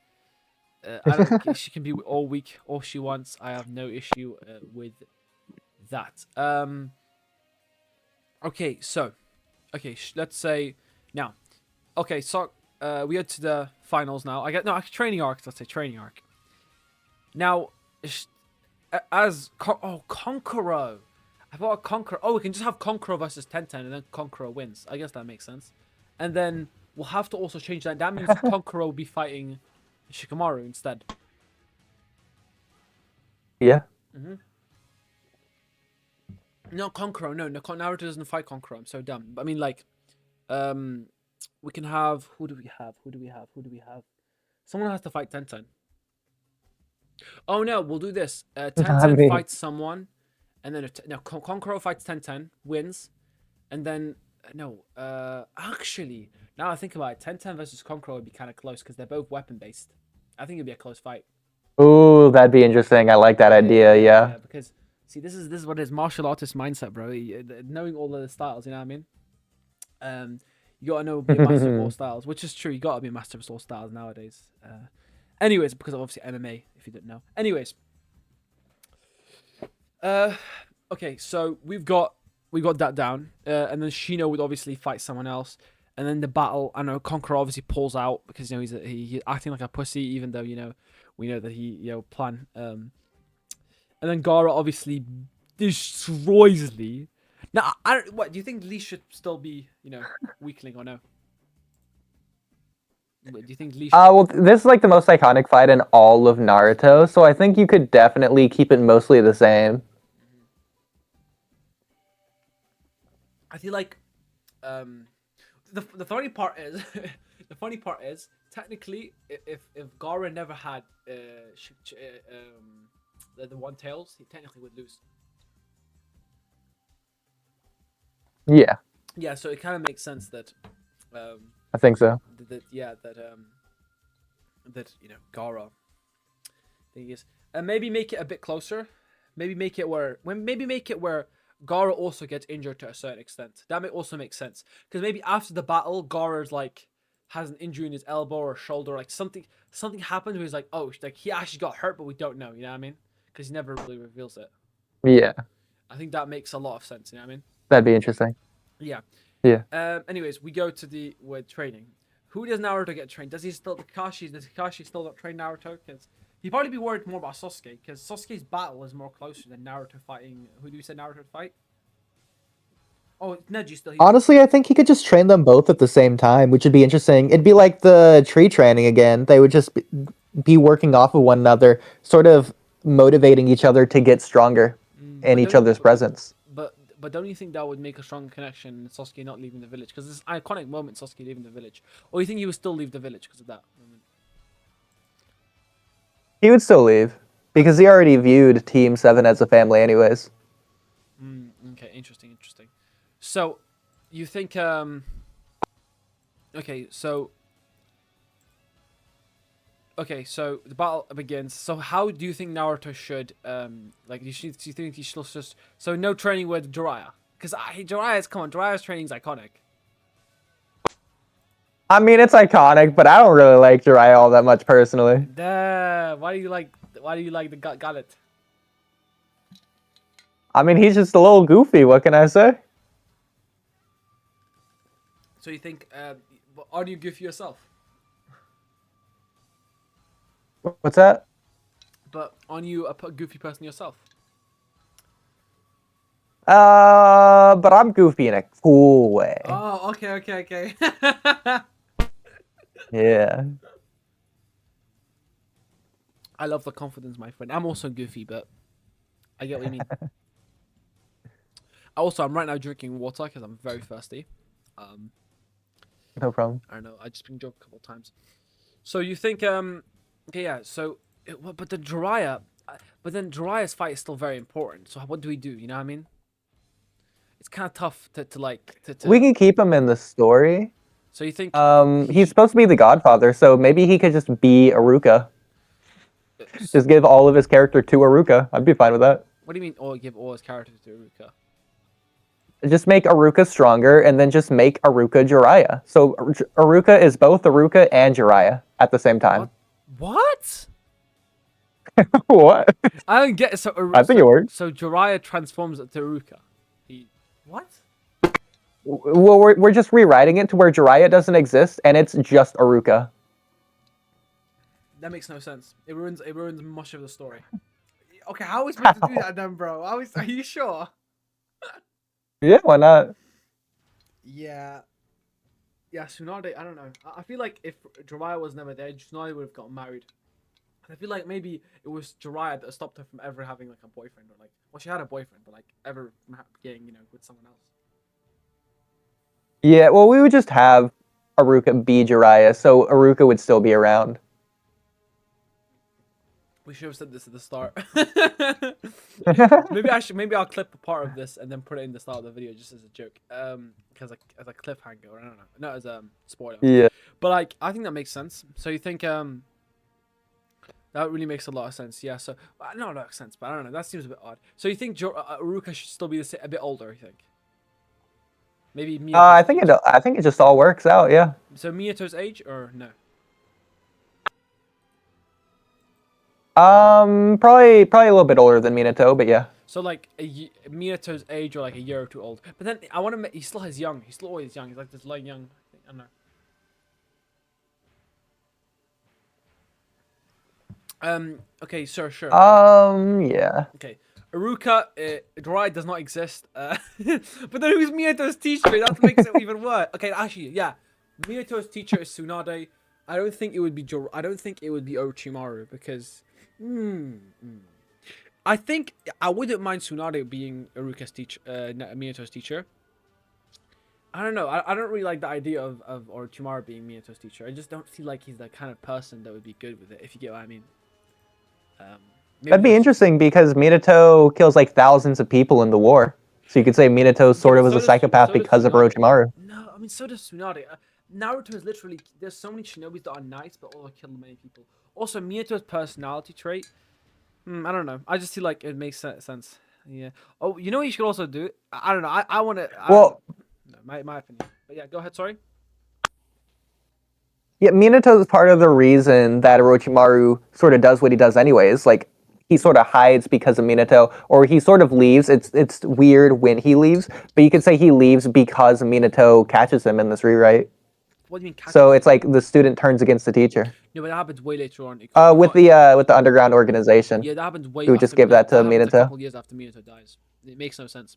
I don't. She can be all weak, all she wants. I have no issue with that. Okay, so, okay, let's say now. Okay, so we get to the finals now. I get no training arc. Let's say training arc. Now, Konkoro. I thought Konkoro. Oh, we can just have Konkoro versus Tenten, and then Konkoro wins. I guess that makes sense. And then we'll have to also change that. That means Konkoro will be fighting Shikamaru instead. Yeah. Mm-hmm. No, Konkoro. No, Naruto doesn't fight Konkoro. I'm so dumb. I mean, like, we can have. Who do we have? Who do we have? Who do we have? Someone has to fight Tenten. Oh no, we'll do this. I Tenten mean, fights someone, and then Konkoro fights Tenten, wins, and then no. Actually, now I think about it, Tenten versus Konkoro would be kind of close because they're both weapon based. I think it'd be a close fight. ooh, that'd be interesting. I like that idea. Yeah. Because see, this is what it is martial artist mindset, bro. Knowing all of the styles, you know what I mean? You gotta know be a master of all styles, which is true. You gotta be a master of all styles nowadays. Anyways, because of obviously MMA, if you didn't know. Anyways, okay, so we got that down, and then Shino would obviously fight someone else, and then the battle. I know Conqueror obviously pulls out because he's acting like a pussy, even though we know that he plan. And then Gara obviously destroys Lee. Now, I don't. What do you think? Lee should still be weakling or no? Do you think Lee? Well, this is like the most iconic fight in all of Naruto, so I think you could definitely keep it mostly the same. I feel like the funny part is the funny part is technically if Gara never had the one tails, he technically would lose. Yeah, Yeah, so it kind of makes sense that I think so. that Gara thing is, and maybe make it a bit closer. Maybe make it where Gara also gets injured to a certain extent. That may also make sense because maybe after the battle, Gara's like has an injury in his elbow or shoulder, like something happened where he's like, oh, like he actually got hurt, but we don't know. You know what I mean? Because he never really reveals it. Yeah, I think that makes a lot of sense. You know what I mean? that'd be interesting. Yeah. Yeah. Anyways, we go to the with training. Who does Naruto get trained? Does he still Kakashi? Does Kakashi still not train Naruto? Because he'd probably be worried more about Sasuke. Because Sasuke's battle is more closer than Naruto fighting. Who do you say Naruto fight? Oh, Neji still. He, Honestly, I think he could just train them both at the same time, which would be interesting. It'd be like the tree training again. They would just be working off of one another, sort of motivating each other to get stronger in but each don't. other's presence. But don't you think that would make a strong connection? Sasuke not leaving the village because this iconic moment, Sasuke leaving the village, or you think he would still leave the village because of that moment? He would still leave because he already viewed Team 7 as a family anyways. Okay, interesting. So, you think okay, so so the battle begins. So how do you think Naruto should like do you think he should just so no training with Jiraiya? Because Jiraiya's training is iconic. I mean, it's iconic, but I don't really like Jiraiya all that much personally. Duh, why do you like the Gullet? I mean, he's just a little goofy. What can I say? So you think are you goofy yourself? What's that? But aren't you a goofy person yourself? But I'm goofy in a cool way. Oh, okay. Yeah. I love the confidence, my friend. I'm also goofy, but I get what you mean. Also, I'm right now drinking water because I'm very thirsty. No problem. I don't know. I just been drunk a couple of times. So you think, okay, yeah. So, but the Jiraiya, but then Jiraiya's fight is still very important. So what do we do? You know what I mean? It's kind of tough to like to. We can keep him in the story. So you think He's supposed to be the Godfather, so maybe he could just be Aruka. Just give all of his character to Aruka. I'd be fine with that. What do you mean? Or give all his characters to Iruka? Just make Aruka stronger, and then just make Aruka Jiraiya. So Aruka is both Aruka and Jiraiya at the same time. What? What? I don't get it. So I think it works. So Jiraiya transforms to Iruka. What? Well, we're just rewriting it to where Jiraiya doesn't exist, and it's just Aruka. That makes no sense. It ruins much of the story. Okay, how are we supposed to do that then, bro? Are you sure? Yeah, why not? Yeah. Yeah, Tsunade, I don't know. I feel like if Jiraiya was never there, Tsunade would have gotten married. I feel like maybe it was Jiraiya that stopped her from ever having like a boyfriend or like, well, she had a boyfriend, but like ever getting, with someone else. Yeah, well, we would just have Aruka be Jiraiya, so Aruka would still be around. We should have said this at the start. Maybe I'll clip a part of this and then put it in the start of the video just as a joke. Because as a cliffhanger, I don't know. Not as a spoiler. Yeah. But like I think that makes sense. So you think that really makes a lot of sense. Yeah, so not a lot of sense, but I don't know. That seems a bit odd. So you think Aruka should still be a bit older, you think? Maybe Miyato's I think age. I think it just all works out, yeah. So Miyato's age or no? Probably a little bit older than Minato, but yeah. So like Miyato's age or like a year or two old. But then I want to he still has young. He's still always young. He's like this light young. I don't know. Okay, sure. Yeah. Okay. Aruka, Jiraiya does not exist. But then who's Miyato's teacher? That makes it even worse. Okay, actually, yeah. Miyato's teacher is Tsunade. I don't think it would be Orochimaru because I think I wouldn't mind Tsunade being Aruka's teacher, Miyato's teacher. I don't know. I don't really like the idea of Orochimaru being Miyato's teacher. I just don't feel like he's the kind of person that would be good with it, if you get what I mean. That'd be interesting because Minato kills like thousands of people in the war. So you could say Minato sort of was a psychopath because of Orochimaru. No, I mean, so does Tsunade. Naruto is literally... There's so many shinobis that are nice, but also kill many people. Also, Miyato's personality trait... I don't know. I just feel like it makes sense. Yeah. Oh, you know what you should also do? I don't know. I want to... Well... No, my opinion. But yeah, go ahead, sorry. Yeah, Minato is part of the reason that Orochimaru sort of does what he does anyways. Like, he sort of hides because of Minato, or he sort of leaves. It's weird when he leaves, but you could say he leaves because Minato catches him in this rewrite. What do you mean So catches it's him? like the student turns against the teacher. No, but that happens way later on. It can't, With the underground organization, yeah, that happens way who just after. gave that to That happens a Minato. couple years after Minato dies. It makes no sense.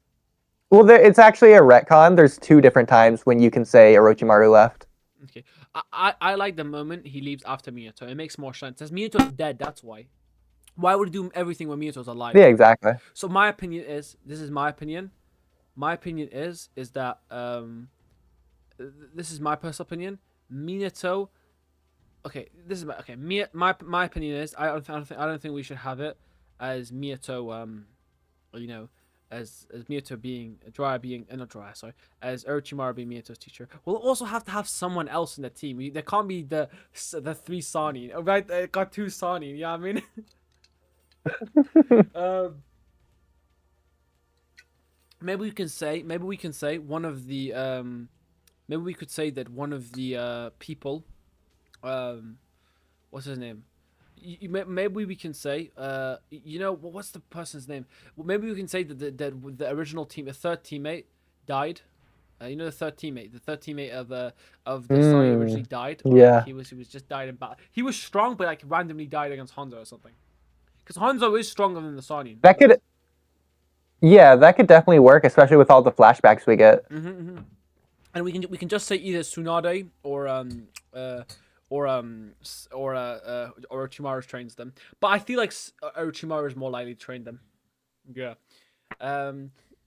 Well, it's actually a retcon. There's two different times when you can say Orochimaru left. Okay, I like the moment he leaves after Minato. It makes more sense. As Minato's dead, that's why. Why would he do everything when Minato's alive? Yeah, exactly. So my opinion is, this is my opinion. My opinion is that this is my personal opinion. Minato. Okay, this is my opinion is I don't think we should have it as Minato you know, as Miyato being Jiraiya being not Jiraiya, sorry, as Orochimaru being Miyato's teacher. We'll also have to have someone else in the team. There can't be the three Sani, right? It got two Sani. You know what I mean? um, maybe we can say one of the maybe we could say that one of the people what's his name? Maybe we can say, what's the person's name? Well, maybe we can say that the original team, the third teammate, died. The third teammate of the Sonic originally died, or like Yeah. he was just died in battle. He was strong, but like randomly died against Hanzo or something. Because Hanzo is stronger than the Sonic. That could, yeah, that could definitely work, especially with all the flashbacks we get. And we can just say either Tsunade or Orochimaru trains them. But I feel like Orochimaru is more likely to train them. Yeah.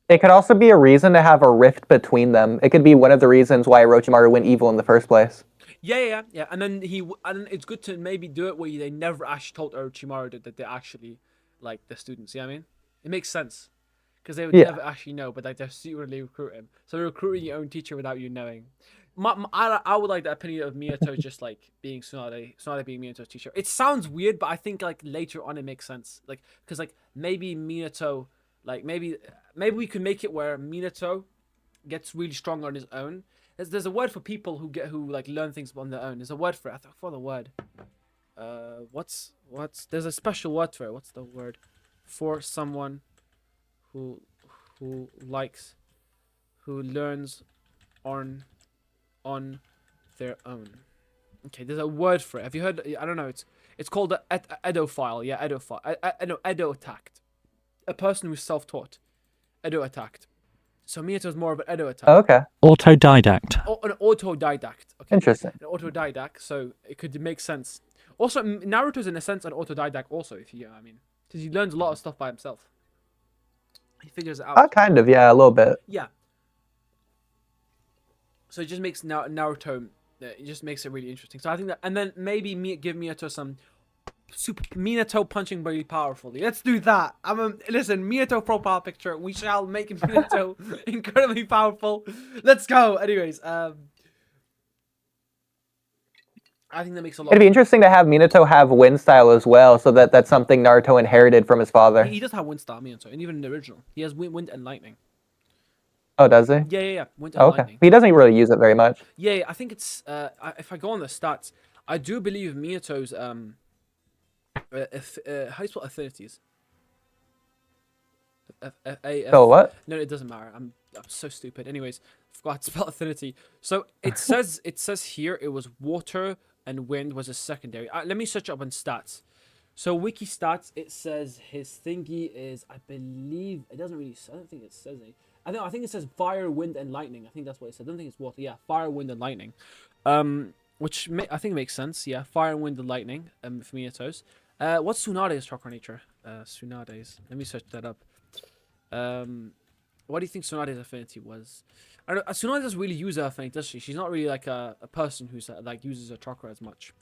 It could also be a reason to have a rift between them. It could be one of the reasons why Orochimaru went evil in the first place. Yeah. And then it's good to maybe do it where they never actually told Orochimaru that they're actually like the students. You know what I mean? It makes sense because they would never actually know, but like they're secretly recruiting. So they're recruiting your own teacher without you knowing. I would like the opinion of Miyato just like being Tsunade being Miyato's teacher. It sounds weird, but I think like later on it makes sense. Like because like maybe Minato, like maybe we could make it where Minato gets really strong on his own. There's a word for people who like learn things on their own. There's a word for it. I thought for the word. What's there's a special word for it. What's the word for someone who likes who learns on their own? Okay, there's a word for it. Have you heard? I don't know. It's called the edophile. Yeah, edophile. No, edo-attacked. A person who's self-taught. Edo-attacked. So Miyato's more of an edo-attack. Okay. Autodidact. An autodidact. Okay. Interesting. An autodidact. So it could make sense. Also, Naruto's in a sense an autodidact. Also, if you know what I mean, because he learns a lot of stuff by himself. He figures it out. Kind of, yeah, a little bit. Yeah. So it just makes Naruto. It just makes it really interesting. So I think that, and then maybe give Minato some super Minato punching very powerfully. Let's do that. Listen, Minato profile picture. We shall make Minato incredibly powerful. Let's go. Anyways, I think that makes a lot. It'd be interesting to have Minato have wind style as well, so that's something Naruto inherited from his father. He does have wind style, Minato, and even in the original, he has wind and lightning. Oh, does he? Yeah. Wind and lightning. He doesn't really use it very much. Yeah, I think it's if I go on the stats, I do believe Minato's how do you spell affinities? So what? No, it doesn't matter. I'm so stupid. Anyways, forgot to spell affinity. So it says here it was water and wind was a secondary. Let me search up on stats. So wiki stats, it says his thingy is, I believe it doesn't really. I don't think it says it. I think it says fire, wind, and lightning. I think that's what it says. I don't think it's water. Yeah, fire, wind, and lightning. Which I think makes sense. Yeah, fire, wind, and lightning. For Minato's. What's Tsunade's chakra nature? Tsunade's. Let me search that up. What do you think Tsunade's affinity was? I don't know. Tsunade doesn't really use her affinity, does she? She's not really like a person who's like uses her chakra as much.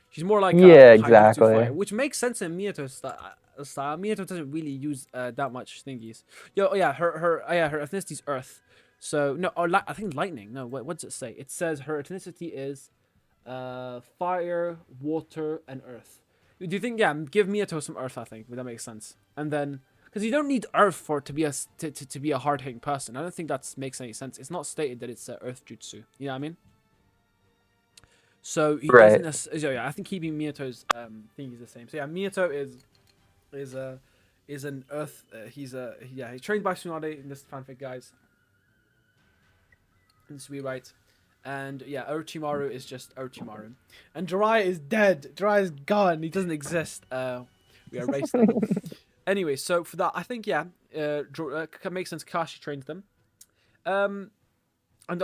She's more like a exactly. fire, which makes sense in Miyato's style. Miyato doesn't really use that much thingies. Her ethnicity is Earth. So no, I think lightning. No, what does it say? It says her ethnicity is fire, water, and Earth. Do you think? Yeah, give Miyato some Earth. I think would that make sense? And then because you don't need Earth for to be a hard hitting person. I don't think that makes any sense. It's not stated that it's Earth jutsu. You know what I mean? So he doesn't. So yeah, I think keeping Miyato's thing is the same. So yeah, Miyato is is a is an Earth. He's trained by Tsunade in this fanfic, guys. And to be right. And yeah, Orochimaru is just Orochimaru. And Jiraiya is dead. Jiraiya is gone. He doesn't exist. We erased them. Anyway, so for that, I think yeah, makes sense. Kakashi trains them. Um, and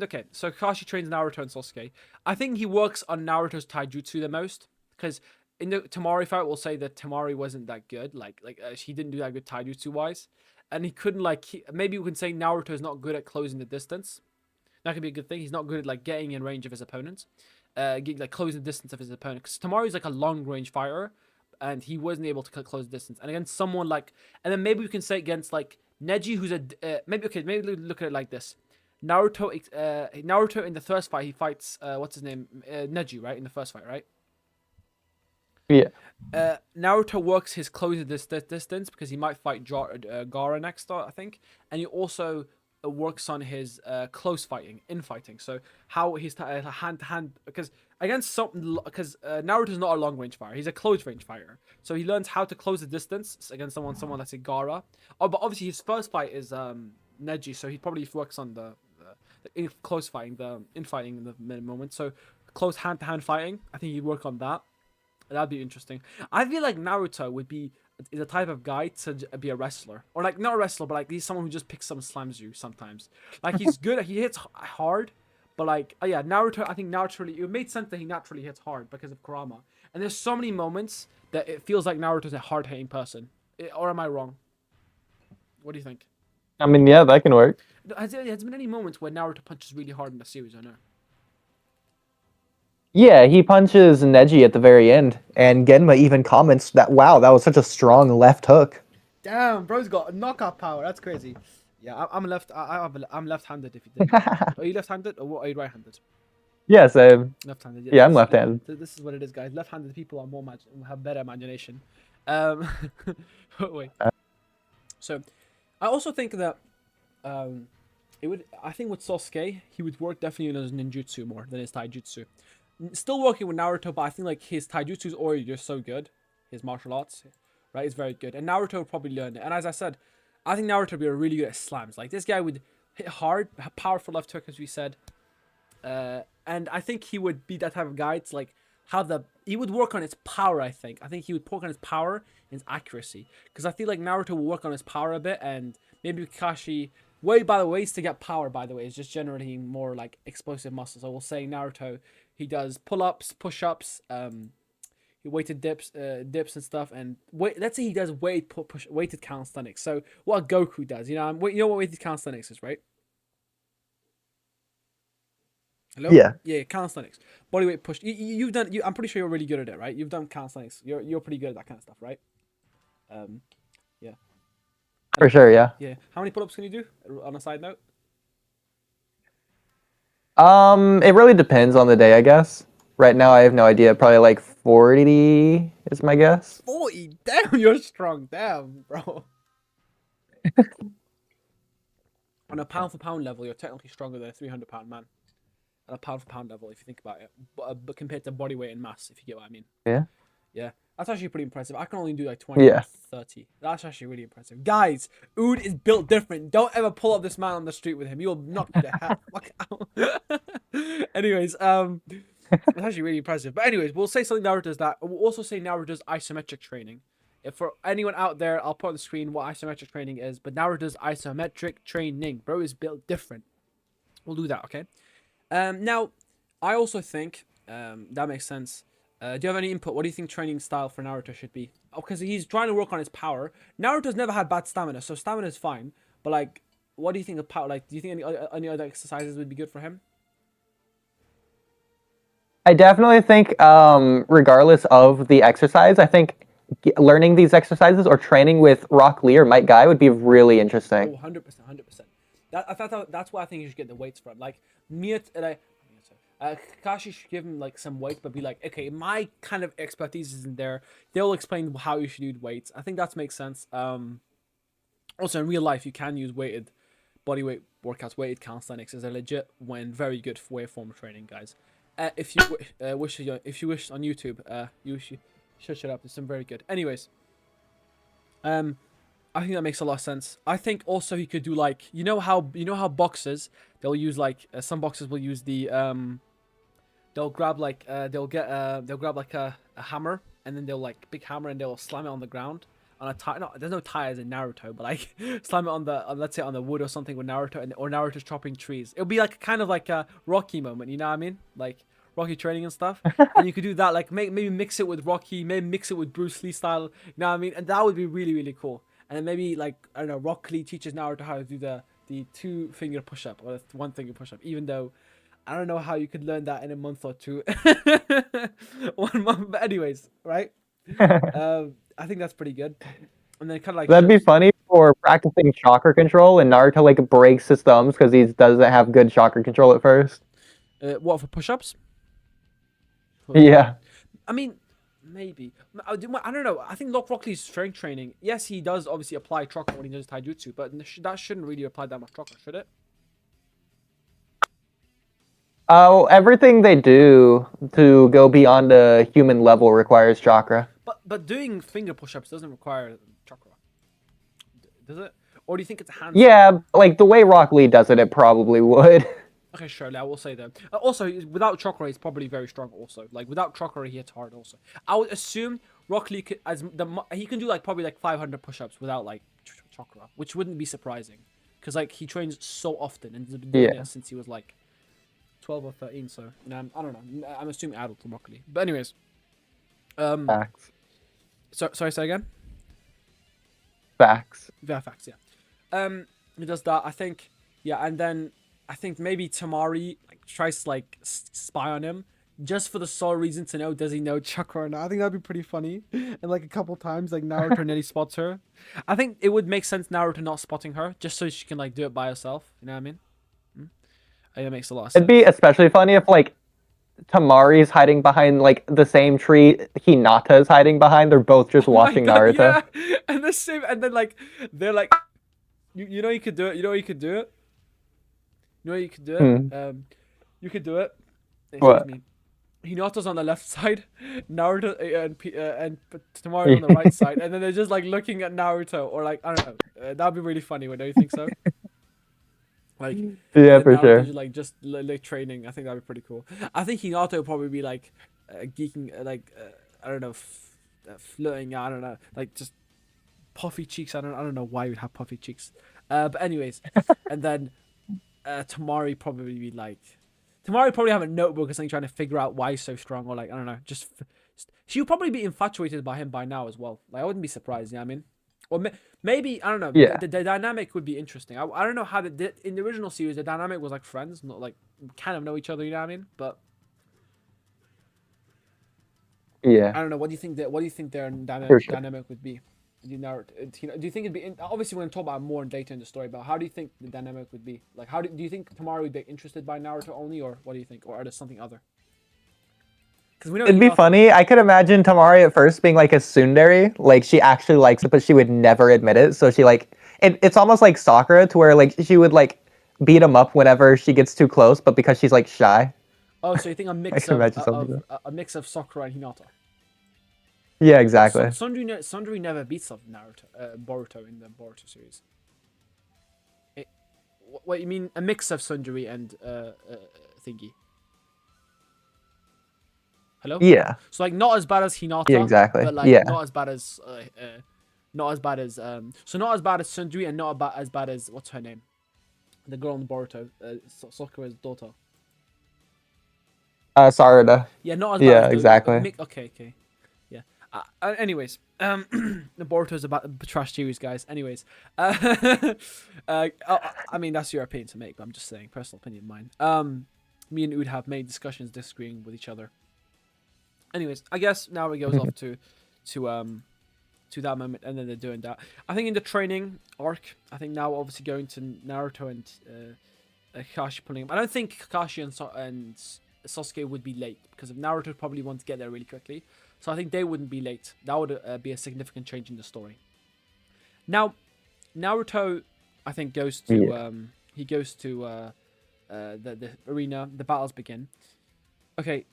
okay, so Kakashi trains Naruto and Sasuke. I think he works on Naruto's taijutsu the most because in the Tamari fight, we'll say that Tamari wasn't that good. He didn't do that good taijutsu wise, and he couldn't maybe we can say Naruto is not good at closing the distance. That could be a good thing. He's not good at like getting in range of his opponent, closing the distance of his opponent. Because Tamari's like a long range fighter, and he wasn't able to close the distance. And against someone like, and then maybe we can say against like Neji, who's maybe look at it like this. Naruto in the first fight, he fights what's his name, Neji, right? In the first fight, right? Yeah. Naruto works his closing distance because he might fight Gaara next, I think, and he also works on his close fighting, infighting. So how he's hand to hand because Naruto's not a long range fighter; he's a close range fighter. So he learns how to close the distance against someone that's a Gaara. Oh, but obviously his first fight is Neji, so he probably works on the close fighting, the infighting in the moment. So close hand to hand fighting, I think he'd work on that. That'd be interesting. I feel like Naruto would be the type of guy to be a wrestler, or like not a wrestler, but like he's someone who just picks some slams you sometimes. Like he's good, he hits hard, but like yeah, Naruto. I think naturally it made sense that he naturally hits hard because of Kurama. And there's so many moments that it feels like Naruto's a hard hitting person. Or am I wrong? What do you think? I mean, yeah, that can work. Has there been any moments where Naruto punches really hard in the series? I know. Yeah, he punches Neji at the very end, and Genma even comments that, wow, that was such a strong left hook. Damn, bro's got knockout power. That's crazy. Yeah, I'm I'm left-handed. If you didn't know. Are you left-handed or what? Are you right-handed? Yes, Left-handed. yeah, I'm left-handed. This is what it is, guys. Left-handed people are have better imagination. Wait. So, I also think that it would. I think with Sasuke, he would work definitely in his ninjutsu more than his taijutsu. Still working with Naruto, but I think like his taijutsu is already just so good. His martial arts, right, is very good, and Naruto would probably learn it. And as I said, I think Naruto would be really good at slams. Like this guy would hit hard, powerful left hook, as we said. And I think he would be that type of guy to like he would work on his power. I think he would work on his power and his accuracy because I feel like Naruto will work on his power a bit, and maybe Kakashi. By the ways to get power, by the way, is just generating more like explosive muscles. So we'll say Naruto, he does pull-ups, push-ups, he weighted dips and stuff, and let's say he does weighted calisthenics. So what Goku does, you know what weighted calisthenics is, right? Hello? Yeah. Yeah, calisthenics. Bodyweight push. You've done. I'm pretty sure you're really good at it, right? You've done calisthenics. You're pretty good at that kind of stuff, right? Yeah. For sure, yeah. Yeah. How many pull-ups can you do? On a side note. It really depends on the day, I guess. Right now, I have no idea. Probably like 40 is my guess. 40. Damn, you're strong. Damn, bro. On a pound for pound level, you're technically stronger than a 300-pound man. On a pound for pound level, if you think about it, but compared to body weight and mass, if you get what I mean. Yeah. Yeah, that's actually pretty impressive. I can only do like 20 or 30. That's actually really impressive. Guys, Ood is built different. Don't ever pull up this man on the street with him. You'll knock the fuck out. Anyways, it's actually really impressive. But anyways, we'll say something Naruto does that. We'll also say Naruto does isometric training. If for anyone out there, I'll put on the screen what isometric training is. But Naruto does isometric training. Bro is built different. We'll do that, okay? Now, I also think that makes sense. Do you have any input? What do you think training style for Naruto should be? Oh, because he's trying to work on his power. Naruto's never had bad stamina, so stamina is fine. But like, what do you think of power? Like, do you think any other exercises would be good for him? I definitely think, regardless of the exercise, I think learning these exercises or training with Rock Lee or Mike Guy would be really interesting. Oh, 100%, 100%. That's why I think you should get the weights from. Like, Kakashi should give him like some weights, but be like, okay, my kind of expertise isn't there. They'll explain how you should use weights. I think that makes sense. Also in real life, you can use weighted bodyweight workouts. Weighted calisthenics is a legit very good way of form training, guys. If you wish on YouTube, you should shut up. There's some very good. Anyways, Um, I think that makes a lot of sense. I think also he could do like you know how boxers they'll use like some boxers will use the. They'll grab like they'll grab like a hammer and then they'll like big hammer and they'll slam it on the ground on a tire. No, there's no tires in Naruto, but like slam it on the let's say on the wood or something with Naruto and or Naruto's chopping trees. It'll be like kind of like a Rocky moment, you know what I mean? Like Rocky training and stuff. And you could do that like maybe mix it with Rocky, maybe mix it with Bruce Lee style, you know what I mean? And that would be really really cool. And then maybe like I don't know, Rock Lee teaches Naruto how to do the two finger push up or the one finger push up, even though I don't know how you could learn that in a month or two. 1 month, but anyways, right? I think that's pretty good. And then kind of like That'd be shows funny for practicing chakra control, and Naruto like breaks his thumbs because he doesn't have good chakra control at first. what for push-ups. Yeah, I mean, maybe I don't know. I think Rock Lee's strength training. Yes, he does obviously apply chakra when he does taijutsu, but that shouldn't really apply that much chakra, should it? oh, everything they do to go beyond a human level requires chakra. But doing finger push-ups doesn't require chakra, does it? Or do you think it's a hand? Yeah, like the way Rock Lee does it, it probably would. Okay, sure. I will say that. Also, without chakra, he's probably very strong. Also, like without chakra, he hits hard. Also, I would assume Rock Lee could, he can do like probably like 500 push-ups without like chakra, which wouldn't be surprising, because like he trains so often and he's been doing Yeah, it since he was like 12 or 13. So I don't know. I'm assuming adult Rock Lee. But anyways, um, facts. sorry, say again. Facts. Yeah, facts. Yeah. He does that. I think. Yeah, and then I think maybe Tamari like tries to like spy on him just for the sole reason to know does he know Chakra or not. I think that'd be pretty funny. And like a couple times, like Naruto nearly spots her. I think it would make sense Naruto not spotting her just so she can like do it by herself. You know what I mean? Hmm? I think that makes a lot of It'd be sense. especially funny if like Tamari's hiding behind like the same tree Hinata's hiding behind. They're both just Oh my watching god, Naruto. yeah. And the same, and then like they're like, you know you could do it. You know you could do it. You know you could do it. Hmm. You could do it. Excuse What? me. Hinata's on the left side, Naruto and Tamari's on the right Yeah, side, and then they're just like looking at Naruto, or like I don't know. That'd be really funny. Don't you think so? Like, and then for Naruto sure. just like training. I think that'd be pretty cool. I think Hinata would probably be like geeking, I don't know, flirting. I don't know, like just puffy cheeks. I don't know why you'd have puffy cheeks. But anyways, and then Tamari probably be like, Tamari probably have a notebook or something trying to figure out why he's so strong, or like I don't know, she would probably be infatuated by him by now as well. Like I wouldn't be surprised. You know what I mean? Or maybe I don't know. Yeah, The dynamic would be interesting. I don't know how in the original series the dynamic was like friends, not like kind of know each other. You know what I mean? But yeah, I don't know. What do you think their for sure. dynamic would be? Do you think it'd be obviously we're gonna talk about more later in the story, but how do you think the dynamic would be? Like, do you think Tamari would be interested by Naruto only, or what do you think, or are there something other? Because we know It'd be Hinata. funny. I could imagine Tamari at first being like a tsundere, like she actually likes it, but she would never admit it. So she like it's almost like Sakura, to where like she would like beat him up whenever she gets too close, but because she's like shy, Oh, so you think a I mix can of imagine something like that. a mix of Sakura and Hinata? Yeah, But exactly. Sundry never beats up Naruto, Boruto in the Boruto series. It, what you mean? A mix of Sundry and thingy? Hello. Yeah, So like not as bad as yeah, Hinata, exactly. but like Yeah, not as bad as so not as bad as Sundry and not about as bad as what's her name, the girl in Boruto, Sakura's daughter. Sarada. Yeah, not as bad Yeah, as those. exactly. Okay. Yeah. Anyways, the Boruto's about trash series, guys. Anyways, I mean that's your opinion to make, but I'm just saying personal opinion of mine. Me and Ood have many discussions disagreeing with each other. Anyways, I guess now it goes off to um to that moment, and then they're doing that. I think in the training arc, I think now obviously going to Naruto and Kakashi pulling him. I don't think Kakashi and Sasuke would be late because if Naruto probably want to get there really quickly. So I think they wouldn't be late. That would be a significant change in the story. Now, Naruto, I think Yeah, he goes to the arena. The battles begin. Okay,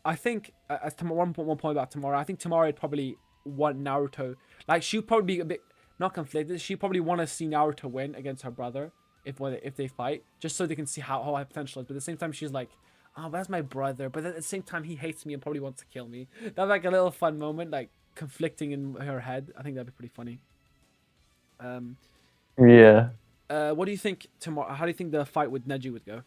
I think one point about Tamara. I think Tamara would probably want Naruto. Like she'd probably be a bit not conflicted. She probably want to see Naruto win against her brother if they fight, just so they can see how high potential is. But at the same time, she's like, oh, that's my brother. But at the same time, he hates me and probably wants to kill me. That's like a little fun moment, like conflicting in her head. I think that'd be pretty funny. Um, Yeah. what do you think tomorrow? How do you think the fight with Neji would go?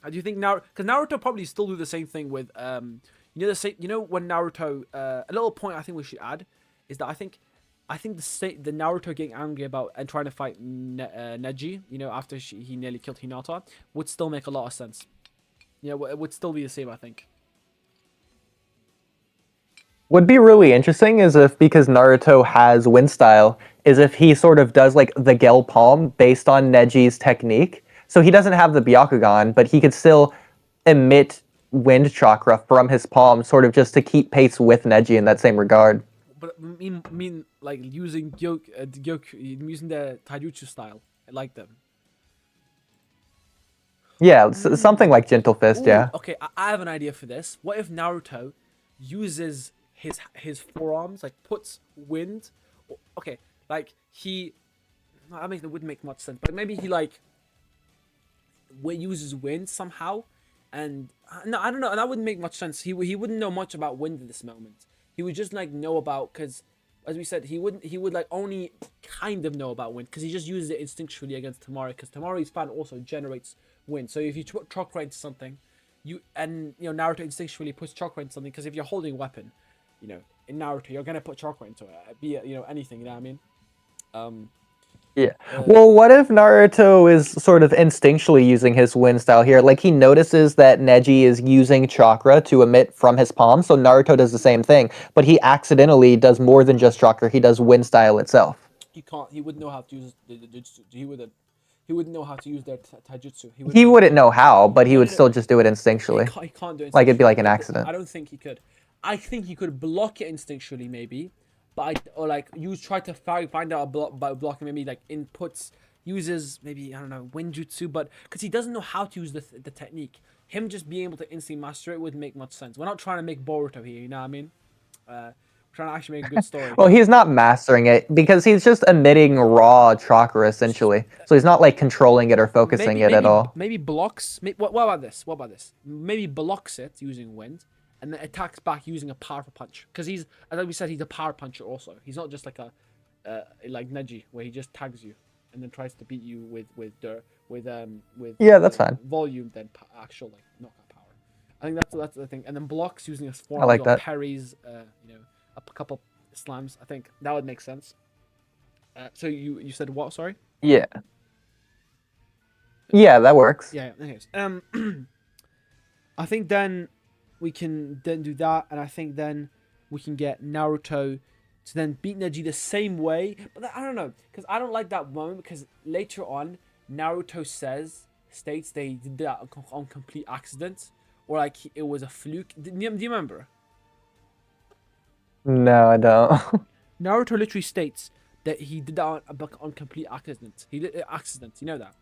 Do you think Naruto? Because Naruto probably still do the same thing with you know the same. You know when Naruto. A little point I think we should add is that I think the Naruto getting angry about and trying to fight Neji, you know, after he nearly killed Hinata, would still make a lot of sense. You know, it would still be the same. I think. Would be really interesting is if, because Naruto has wind style, is if he sort of does like the Gel Palm based on Neji's technique. So he doesn't have the Byakugan, but he could still emit wind chakra from his palm, sort of just to keep pace with Neji in that same regard. But I mean like using using the taijutsu style. I like them. Yeah, something like Gentle Fist, Ooh, yeah. okay. I have an idea for this. What if Naruto uses his forearms, like puts wind? Okay, like he. I mean, it wouldn't make much sense, but maybe he like uses wind somehow, and no, I don't know. And that wouldn't make much sense. He wouldn't know much about wind at this moment. He would just like know about because. As we said, he would like only kind of know about wind because he just uses it instinctually against Tamari because Tamari's fan also generates wind. So if you put chakra into something, Naruto instinctually puts chakra into something because if you're holding a weapon, you know, in Naruto you're gonna put chakra into it, be it, anything, you know what I mean? Um, Yeah. uh, Well, what if Naruto is sort of instinctually using his wind style here? Like he notices that Neji is using chakra to emit from his palm, so Naruto does the same thing, but he accidentally does more than just chakra. He does wind style itself. he can't. He wouldn't know how to use the jutsu. He wouldn't. He wouldn't know how to use their taijutsu. He He wouldn't. wouldn't know how, but he No, no, would no. still just do it He instinctually. can't. He can't do it Like it'd be instinctually. like an accident. I don't think he could. I think he could block it instinctually, maybe, or like you try to find out a block by blocking maybe like inputs uses maybe I don't know winjutsu, but because he doesn't know how to use the technique, him just being able to instantly master it wouldn't make much sense. We're not trying to make Boruto here, you know what I mean? We're trying to actually make a good story. Well, he's not mastering it because he's just emitting raw chakra essentially. So he's not like controlling it or focusing maybe it at maybe all. maybe blocks. What about this? What about this? Maybe blocks it using wind, and then attacks back using a powerful punch. Because he's, as we said, he's a power puncher. Also, he's not just like a like Neji, where he just tags you and then tries to beat you with Yeah, that's fine. volume than actual like knockout power. I think that's the thing. And then blocks using his I forearms like or that. parries. A couple slams. I think that would make sense. So you said what? Sorry. Yeah. Yeah, that works. Yeah. Anyways, I think then we can then do that, and I think then we can get Naruto to then beat Neji the same way. But I don't know, because I don't like that moment because later on Naruto states they did that on complete accident, or like it was a fluke. Do you remember? No, I don't. Naruto literally states that he did that on complete accident. He did accident. You know that.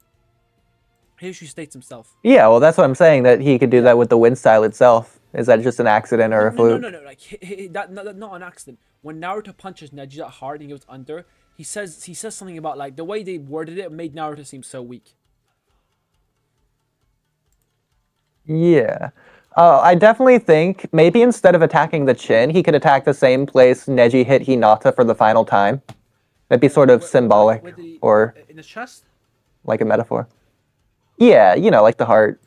He literally states himself. Yeah, well, that's what I'm saying, that he could do Yeah. that with the wind style itself. Is that just an accident or No, a no, no, no, fluke? no. Like that, not an accident. When Naruto punches Neji that hard and he goes under, he says something about like the way they worded it made Naruto seem so weak. Yeah. I definitely think maybe instead of attacking the chin, he could attack the same place Neji hit Hinata for the final time. That'd be sort of Where symbolic did he or in the chest? like a metaphor. Yeah, like the heart.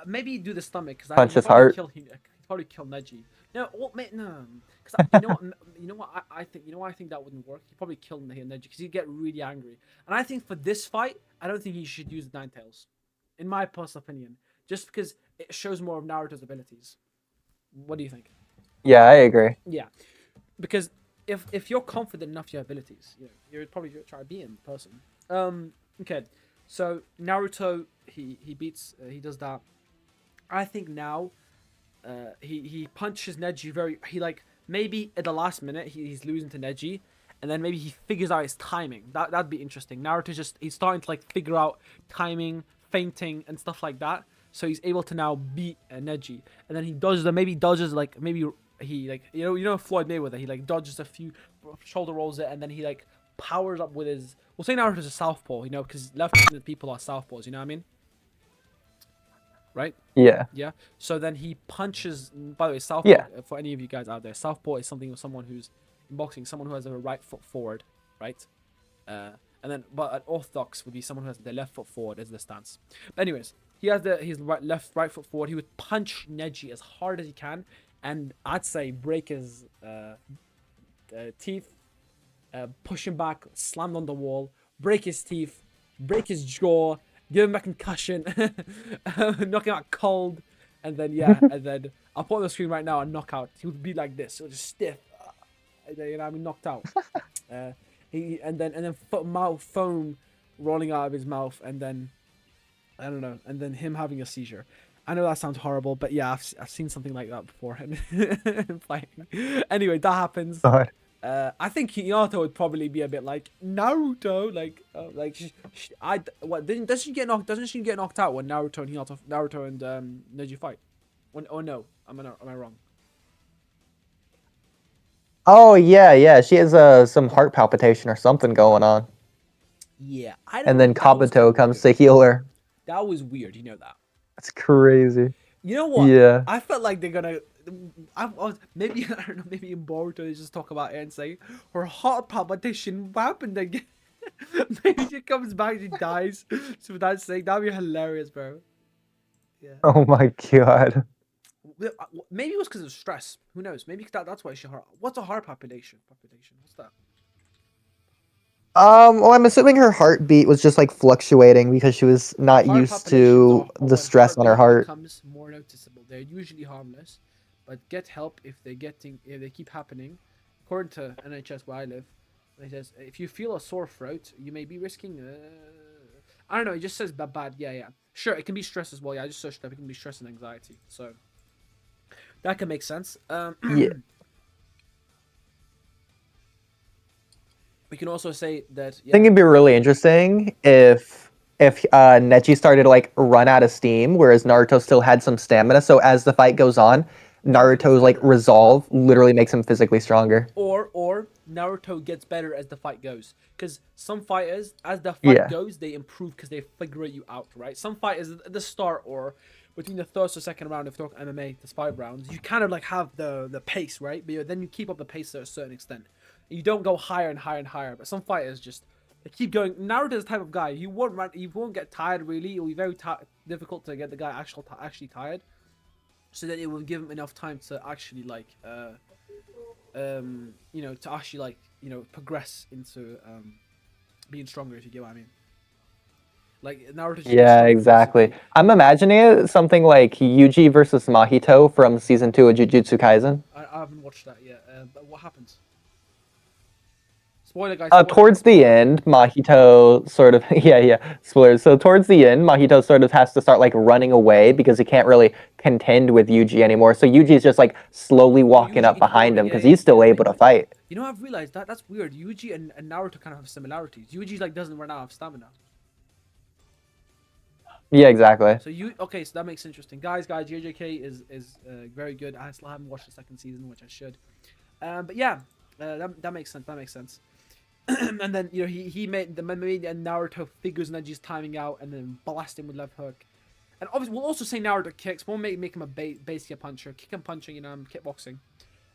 Maybe do the stomach because Punch he his probably heart. kill he probably kill Neji. No, what mate? No, because you know what? You know what I think? You know why I think that wouldn't work? He probably kill Neji because he'd get really angry. And I think for this fight, I don't think he should use the Nine Tails, in my personal opinion, just because it shows more of Naruto's abilities. What do you think? Yeah, I agree. Yeah, because if you're confident enough in your abilities, you're probably try to be in person. Okay, so Naruto he beats he does that. I think now, he punches Neji he like maybe at the last minute he's losing to Neji, and then maybe he figures out his timing. That'd be interesting. He's starting to like figure out timing, feinting, and stuff like that. So he's able to now beat Neji, and then he dodges like maybe he like Floyd Mayweather. He like dodges a few shoulder rolls it, and then he like powers up with his. We'll say Naruto's a southpaw, because left-handed people are southpaws. You know what I mean? Right? Yeah. Yeah. So then he punches. By the way, southpaw, Yeah. for any of you guys out there, southpaw is something with someone who's in boxing, someone who has a right foot forward, right? And then, but an orthodox would be someone who has their left foot forward as the stance. But anyways, he has his right foot forward. He would punch Neji as hard as he can, and I'd say break his teeth, push him back, slam on the wall, break his teeth, break his jaw, give him a concussion, knock him out cold, and then and then I'll put on the screen right now a knockout. He would be like this, so just stiff, knocked out. He and then mouth foam rolling out of his mouth, and then I don't know, and then him having a seizure. I know that sounds horrible, but yeah, I've seen something like that before in fighting. Anyway, that happens. God. I think Hinata would probably be a bit like Naruto, doesn't she get knocked out when Naruto and Neji fight? Oh no, am I wrong? Oh yeah. She has some heart palpitation or something going on, Yeah, I don't and know. then That was kind Kabuto of comes weird. to heal her. That was weird. You know that. It's crazy. You know what? Yeah. I felt like they're gonna. I was maybe I don't know. Maybe in Boruto they just talk about it and say her heart palpitation. What happened again? Maybe she comes back, she dies. So for that sake, that'd be hilarious, bro. Yeah. Oh my god. Maybe it was because of stress. Who knows? Maybe that's why she heart. What's a heart palpitation? What's that? Well, I'm assuming her heartbeat was just like fluctuating because she was not Heart used palpitations to are the when stress on her heartbeat heart. becomes more noticeable. They're usually harmless, but get help if they keep happening. According to NHS where I live, it says if you feel a sore throat, you may be risking. I don't know. It just says bad. Yeah. Sure, it can be stress as well. Yeah, I just searched up. It can be stress and anxiety. So that can make sense. Yeah. We can also say that I think it'd be really interesting if Neji started to like run out of steam, whereas Naruto still had some stamina. So as the fight goes on, Naruto gets Naruto's like better. resolve literally makes him physically stronger. Or Naruto gets better as the fight goes. Because some fighters, as the fight Yeah. goes, they improve because they figure you out, right? Some fighters at the start or between the first or second round, if you're talking MMA, there's 5 rounds, you kind of like have the pace, right? But then you keep up the pace to a certain extent. You don't go higher and higher and higher. But some fighters just they keep going. Naruto's the type of guy you won't get tired really. It will be very difficult to get the guy actually tired. So that it will give him enough time to actually to actually progress into being stronger, if you get what I mean. Like Naruto just gets Yeah, stronger exactly. physically. I'm imagining it something like Yuji versus Mahito from season 2 of Jujutsu Kaisen. I haven't watched that yet, but what happens? Spoiler, guys! Spoiler! Towards the Spoiler! end, Mahito sort of yeah, spoilers. So towards the end, Mahito sort of has to start like running away because he can't really contend with Yuji anymore. So Yuji's just like slowly Oh, walking Yuji up behind ignoring. him Yeah, because yeah, he's yeah. still able to fight. I've realized that's weird. Yuji and Naruto kind of have similarities. Yuji like doesn't run out of stamina. Yeah, exactly. So okay, so that makes it interesting, guys. JJK is very good. I still haven't watched the second season, which I should. But yeah, that makes sense. That makes sense. And then he made and Naruto figures Neji's timing out and then blast him with left hook. And obviously we'll also say Naruto kicks. We'll make him a base kick puncher, kick and punching, kickboxing.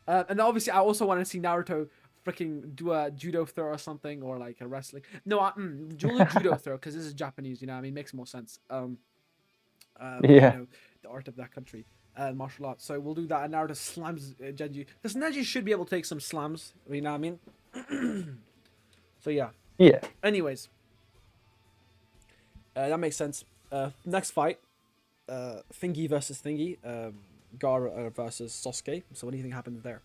And obviously I also want to see Naruto freaking do a judo throw or something, or like a wrestling. No, judo throw because this is Japanese. You know, what I mean, makes more sense. Yeah. The art of that country, martial arts. So we'll do that. And Naruto slams Genji. Because Neji should be able to take some slams. You know what I mean? So yeah. Yeah. Anyways, that makes sense. Next fight, Thingy versus Thingy. Gaara versus Sasuke. So what do you think happens there?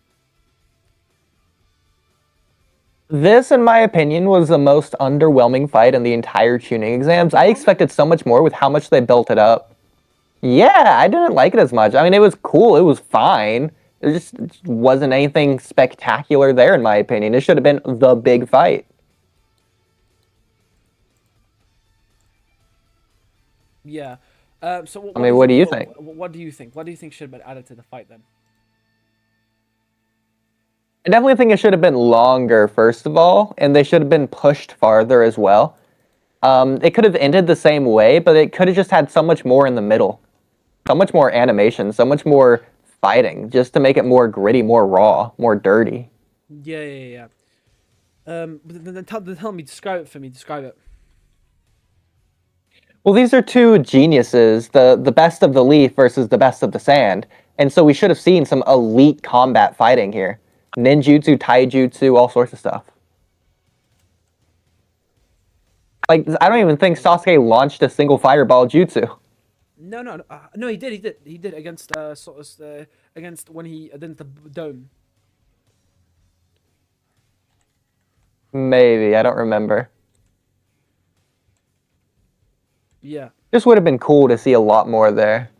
This, in my opinion, was the most underwhelming fight in the entire tuning exams. I expected so much more with how much they built it up. Yeah, I didn't like it as much. I mean, it was cool. It was fine. It just wasn't anything spectacular there, in my opinion. It should have been the big fight. Yeah. So I mean, what do you think? what do you think? What do you think should have been added to the fight then? I definitely think it should have been longer, first of all, and they should have been pushed farther as well. It could have ended the same way, but it could have just had so much more in the middle. So much more animation, so much more fighting, just to make it more gritty, more raw, more dirty. Yeah, yeah, yeah. But then tell me, describe it for me. Describe it. Well, these are two geniuses, the best of the leaf versus the best of the sand. And so we should have seen some elite combat fighting here. Ninjutsu, taijutsu, all sorts of stuff. Like, I don't even think Sasuke launched a single fireball jutsu. No, no, no. He did. He did. He did against against when he against the dome. Maybe, I don't remember. Yeah. This would have been cool to see a lot more there.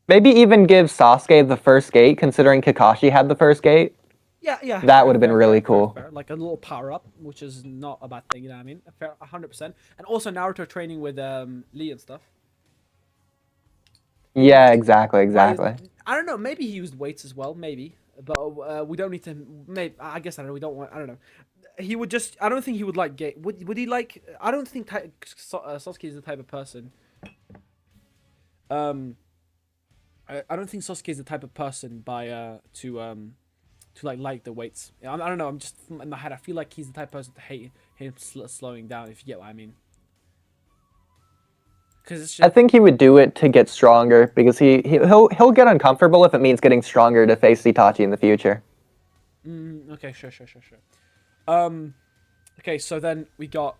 Maybe even give Sasuke the first gate, considering Kakashi had the first gate. Yeah, yeah, That fair, would have been fair, really fair, fair, cool. fair. Like a little power up, which is not a bad thing, you know what I mean? Fair, 100%. And also Naruto training with Lee and stuff. Yeah, exactly, Why is exactly. I don't know. Maybe he used weights as well. Maybe, but we don't need to. Maybe I guess I don't know. We don't want. I don't know. He would just. I don't think he would like gay. Would he like? I don't think Sasuke is the type of person. Um, I don't think Sasuke is the type of person by to like the weights. I don't know. I'm just in my head. I feel like he's the type of person to hate him slowing down. If you get what I mean. Because it's I just. think he would do it to get stronger because he'll get uncomfortable if it means getting stronger to face Itachi in the future. Okay. Sure. Sure. Sure. Sure. Um. Okay. So then we got.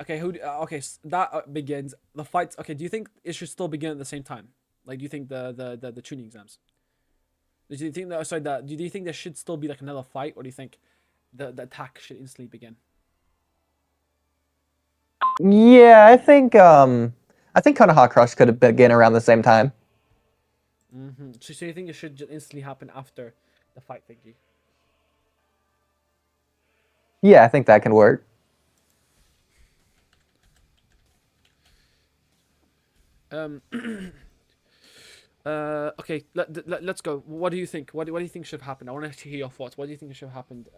Okay. Okay. That begins the fights. Okay. Do you think it should still begin at the same time? Like, do you think the tuning exams? Do you think that? Sorry. Do you think there should still be like another fight, or do you think the attack should instantly begin? Yeah, I think Konoha Crush could have begun around the same time. So you think it should just instantly happen after the fight thingy? Yeah, I think that can work. Um. Okay. Let's go. What do you think? What do you think should have happened? I want to hear your thoughts. What do you think should have happened?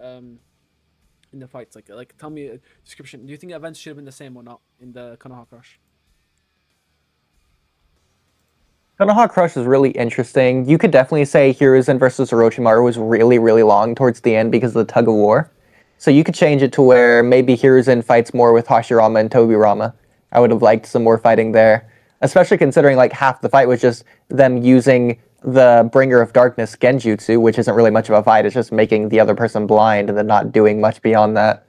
In the fights, like tell me a description. Do you think events should have been the same or not in the Konoha Crush? Konoha Crush is really interesting. You could definitely say Hiruzen versus Orochimaru was really, really long towards the end because of the tug of war. So you could change it to where maybe Hiruzen fights more with Hashirama and Tobirama. I would have liked some more fighting there, especially considering like half the fight was just them using the Bringer of Darkness Genjutsu, which isn't really much of a fight. It's just making the other person blind and then not doing much beyond that.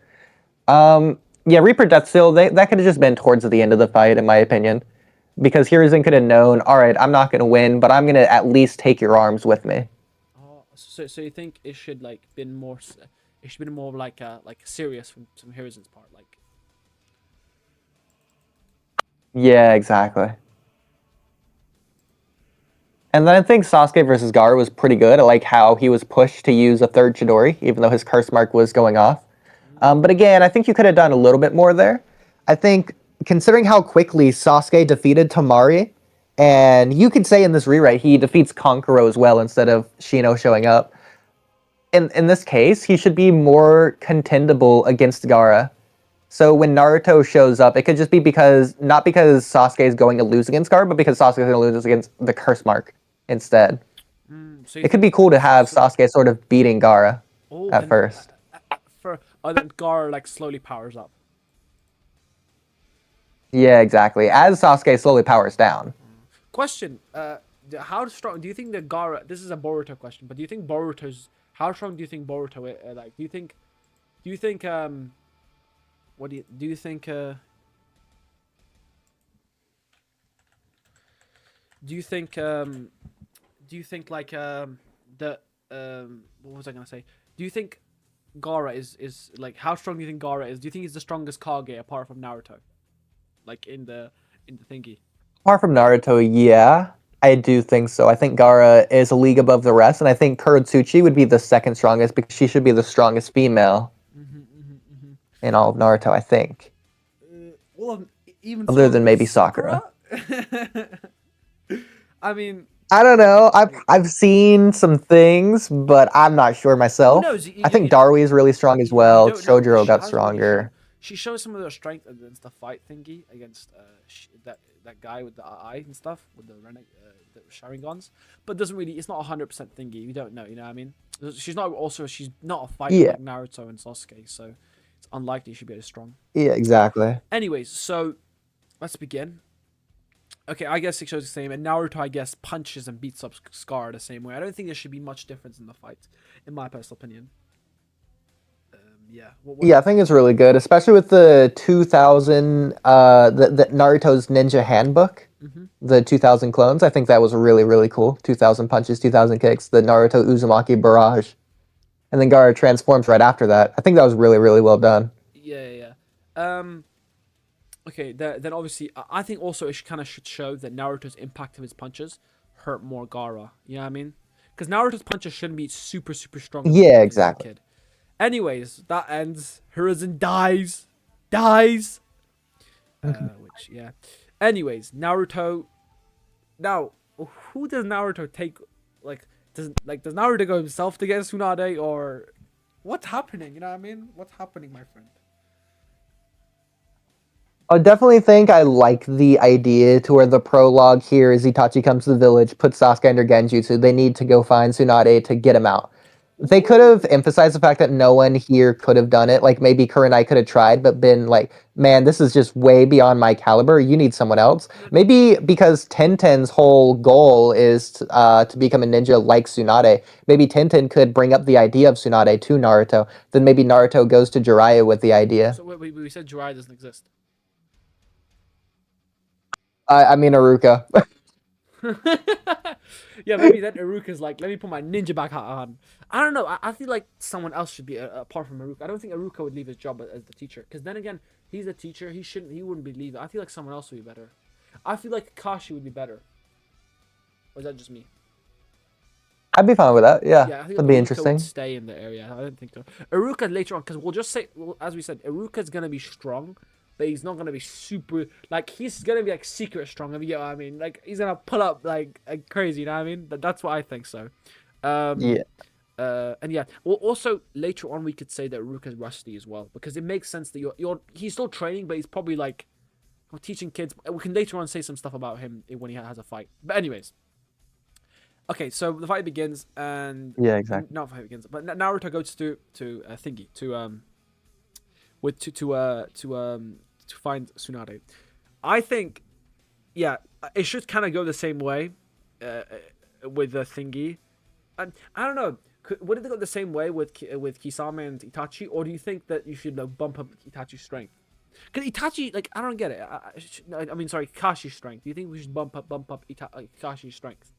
Yeah, Reaper Death Seal, that could have just been towards the end of the fight, in my opinion. Because Hiruzen could have known, all right, I'm not going to win, but I'm going to at least take your arms with me. Oh, so you think it should like been more? It should been more like serious from Hiruzen's part, like. Yeah, exactly. And then I think Sasuke versus Gaara was pretty good. I like how he was pushed to use a third Chidori, even though his curse mark was going off. But again, I think you could have done a little bit more there. I think, considering how quickly Sasuke defeated Tamari, and you could say in this rewrite he defeats Kankuro as well instead of Shino showing up. In this case, he should be more contendable against Gaara. So when Naruto shows up, it could just be because not because Sasuke is going to lose against Gaara, but because Sasuke is going to lose against the curse mark instead. So you It could be think? cool to have Sasuke sort of beating Gaara Oh, at first. for then Gar like slowly powers up. Yeah, exactly. As Sasuke slowly powers down. Question: how strong do you think the Gara? This is a Boruto question, but do you think Boruto's how strong do you think Boruto like? Do you think what do you think do you think do you think like the what was I gonna say? Do you think Gara is like how strong do you think Gara is? Do you think he's the strongest Kage apart from Naruto? Like in the thingy. Apart from Naruto, yeah, I do think so. I think Gaara is a league above the rest, and I think Kurotsuchi would be the second strongest because she should be the strongest female in all of Naruto, I think. Well, even Other stronger than than maybe Sakura. Sakura. I mean, I don't know. I've seen some things, but I'm not sure Who myself. knows? I think Darui is really strong as You well. don't know because Chojuro she got hasn't really shown. stronger. She shows some of her strength against the fight thingy against that guy with the eye and stuff with the Sharingans, but doesn't really. It's not 100% thingy. We don't know. You know what I mean? She's not also. She's not a fighter Yeah, like Naruto and Sasuke, so it's unlikely she'd be as strong. yeah, exactly. Anyways, so let's begin. Okay, I guess it shows the same. And Naruto, I guess, punches and beats up Scar the same way. I don't think there should be much difference in the fight, in my personal opinion. Yeah. What do Yeah, you I think think? it's really good, especially with the 2000 the Naruto's Ninja Handbook, Mm-hmm. the 2000 clones. I think that was really really cool. 2000 punches, 2000 kicks, the Naruto Uzumaki barrage, and then Gaara transforms right after that. I think that was really really well done. Yeah, yeah, yeah. Okay. Then obviously, I think also it kind of should show that Naruto's impact of his punches hurt more Gaara. You know what I mean? Because Naruto's punches shouldn't be super super strong in the Yeah, beginning because he's a exactly. kid. Anyways, that ends. Hiruzen dies. Which yeah. Anyways, Naruto. Now, who does Naruto take? Does Naruto go himself to get Tsunade or what's happening? You know what I mean? What's happening, my friend? I definitely think I like the idea to where the prologue here is Itachi comes to the village, puts Sasuke under Genjutsu. They need to go find Tsunade to get him out. They could Ooh. have emphasized the fact that no one here could have done it. Like maybe Kurenai could have tried, but been like, man, this is just way beyond my caliber. You need someone else. Maybe because Tenten's whole goal is to become a ninja like Tsunade. Maybe Tenten could bring up the idea of Tsunade to Naruto. Then maybe Naruto goes to Jiraiya with the idea. So we said Jiraiya doesn't exist. I mean Aruka. Yeah, maybe then Iruka's like, let me put my ninja back on. I don't know. I feel like someone else should be apart from Iruka. I don't think Iruka would leave his job as the teacher. Because then again, he's a teacher. He shouldn't. He wouldn't be leaving. I feel like someone else would be better. I feel like Kakashi would be better. Or is that just me? I'd be fine with that. Yeah, Yeah, I think that'd like be Iruka would interesting. stay in the area. I don't think so. Iruka later on, because we'll just say, well, as we said, Iruka's gonna be strong, but he's not gonna be super. Like he's gonna be like secret strong. If you get what I mean. Like he's gonna pull up like crazy. You know what I mean? That's what I think. So, um, Yeah. and yeah. Well, also later on we could say that Iruka's rusty as well because it makes sense that he's still training, but he's probably like teaching kids. We can later on say some stuff about him when he has a fight. But anyways. Okay, so the fight begins, and Yeah, exactly. not fight begins, but Naruto goes to thingy with to find Tsunade. I think, yeah, it should kind of go the same way, uh, with the thingy, and I don't know. Would it go the same way with Kisame and Itachi, or do you think that you should bump up Itachi's strength? Because Itachi, like, I don't get it. I mean, sorry, Kakashi's strength. Do you think we should bump up Kakashi's strength?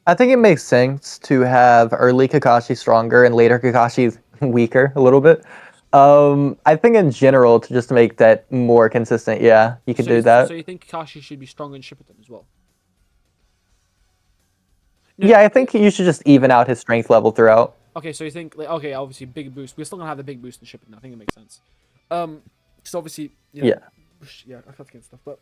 I think it makes sense to have early Kakashi stronger and later Kakashi weaker a little bit. I think in general to just make that more consistent. Yeah, you could do So that. you think Kakashi should be stronger in Shippuden as well? No. Yeah, I think you should just even out his strength level throughout. Okay, so you think like, okay, obviously big boost. We're still gonna have the big boost in Shippuden. I think it makes sense. Because obviously Yeah. yeah, I can't get stuff, but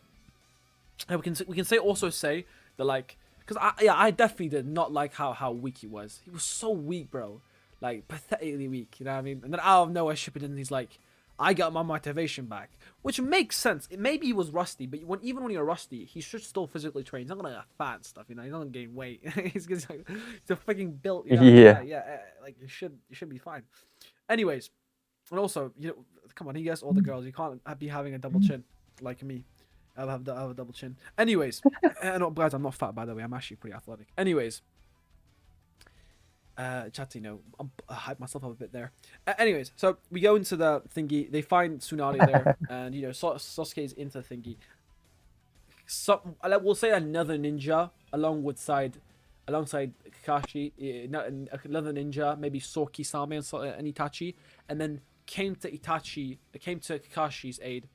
we can say that like because I definitely did not like how weak he was. He was so weak, bro. Like pathetically weak. You know what I mean? And then out of nowhere, Shippuden, he's like, I got my motivation back, which makes sense. Maybe he was rusty, but even when you're rusty, he should still physically train. He's not gonna get fat and stuff, you know. He's not gonna gain weight. He's a freaking built, you know. Yeah, Yeah. yeah. Like you should be fine. Anyways, and also, come on, he gets all the girls. You can't be having a double chin like me. I'll have a double chin. Anyways, and guys, I'm not fat by the way. I'm actually pretty athletic. Anyways, chat, I hype myself up a bit there. Anyways, so we go into the thingy. They find Tsunade there, and Sasuke's into the thingy. We'll say another ninja alongside Kakashi, another ninja, maybe saw Kisame and Itachi, and then came to Kakashi's aid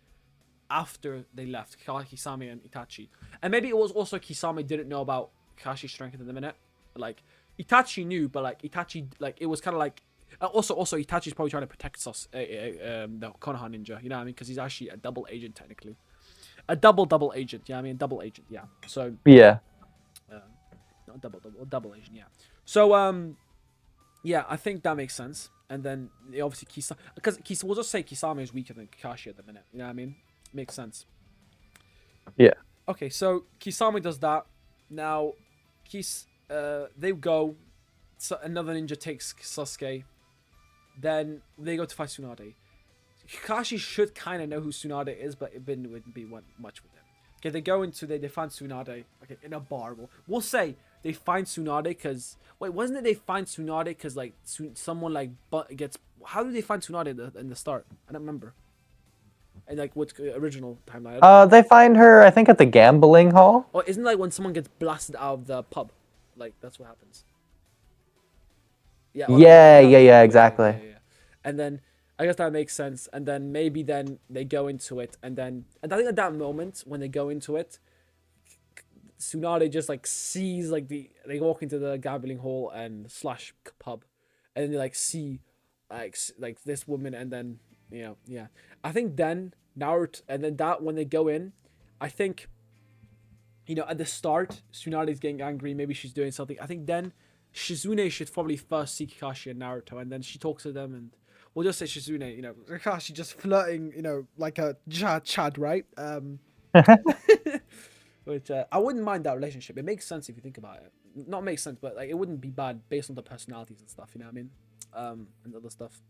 after they left Kisame and Itachi. And maybe it was also Kisame didn't know about Kakashi's strength in the minute. Like Itachi knew, but like Itachi, like it was kind of like also Itachi's probably trying to protect the Konoha ninja. You know what I mean? Because he's actually a double agent technically. a double agent. Yeah, I mean double agent. Yeah. So Yeah. uh, not double agent. Yeah. So yeah, I think that makes sense. And then obviously Kisame, because we'll just say Kisame is weaker than Kakashi at the minute. You know what I mean? Makes sense. Yeah. Okay, so Kisame does that. Now, they go. So another ninja takes Sasuke. Then they go to fight Tsunade. Kakashi should kind of know who Tsunade is, but it wouldn't be much with him. Okay, they go into they find Tsunade. Okay, in a bar. We'll say they find Tsunade because wait, wasn't it they find Tsunade because like someone like gets. How did they find Tsunade in the start? I don't remember. And like what original timeline? They find her, I think, at the gambling hall. Or isn't it like when someone gets blasted out of the pub? Like that's what happens. Yeah, or like the Yeah, yeah, gambling yeah, hall. exactly. Yeah. And then I guess that makes sense. And then maybe then they go into it, and I think at that moment when they go into it, Tsunade just like sees like they walk into the gambling hall and slash pub, and then they like see like this woman, and then yeah. I think then Naruto, and then that when they go in, I think at the start, Tsunade's getting angry. Maybe she's doing something. I think then Shizune should probably first see Kakashi and Naruto, and then she talks to them, and we'll just say Shizune, Kakashi just flirting, like a Chad, right? Which I wouldn't mind that relationship. It makes sense if you think about it. Not makes sense, but like it wouldn't be bad based on the personalities and stuff. You know what I mean? And other stuff.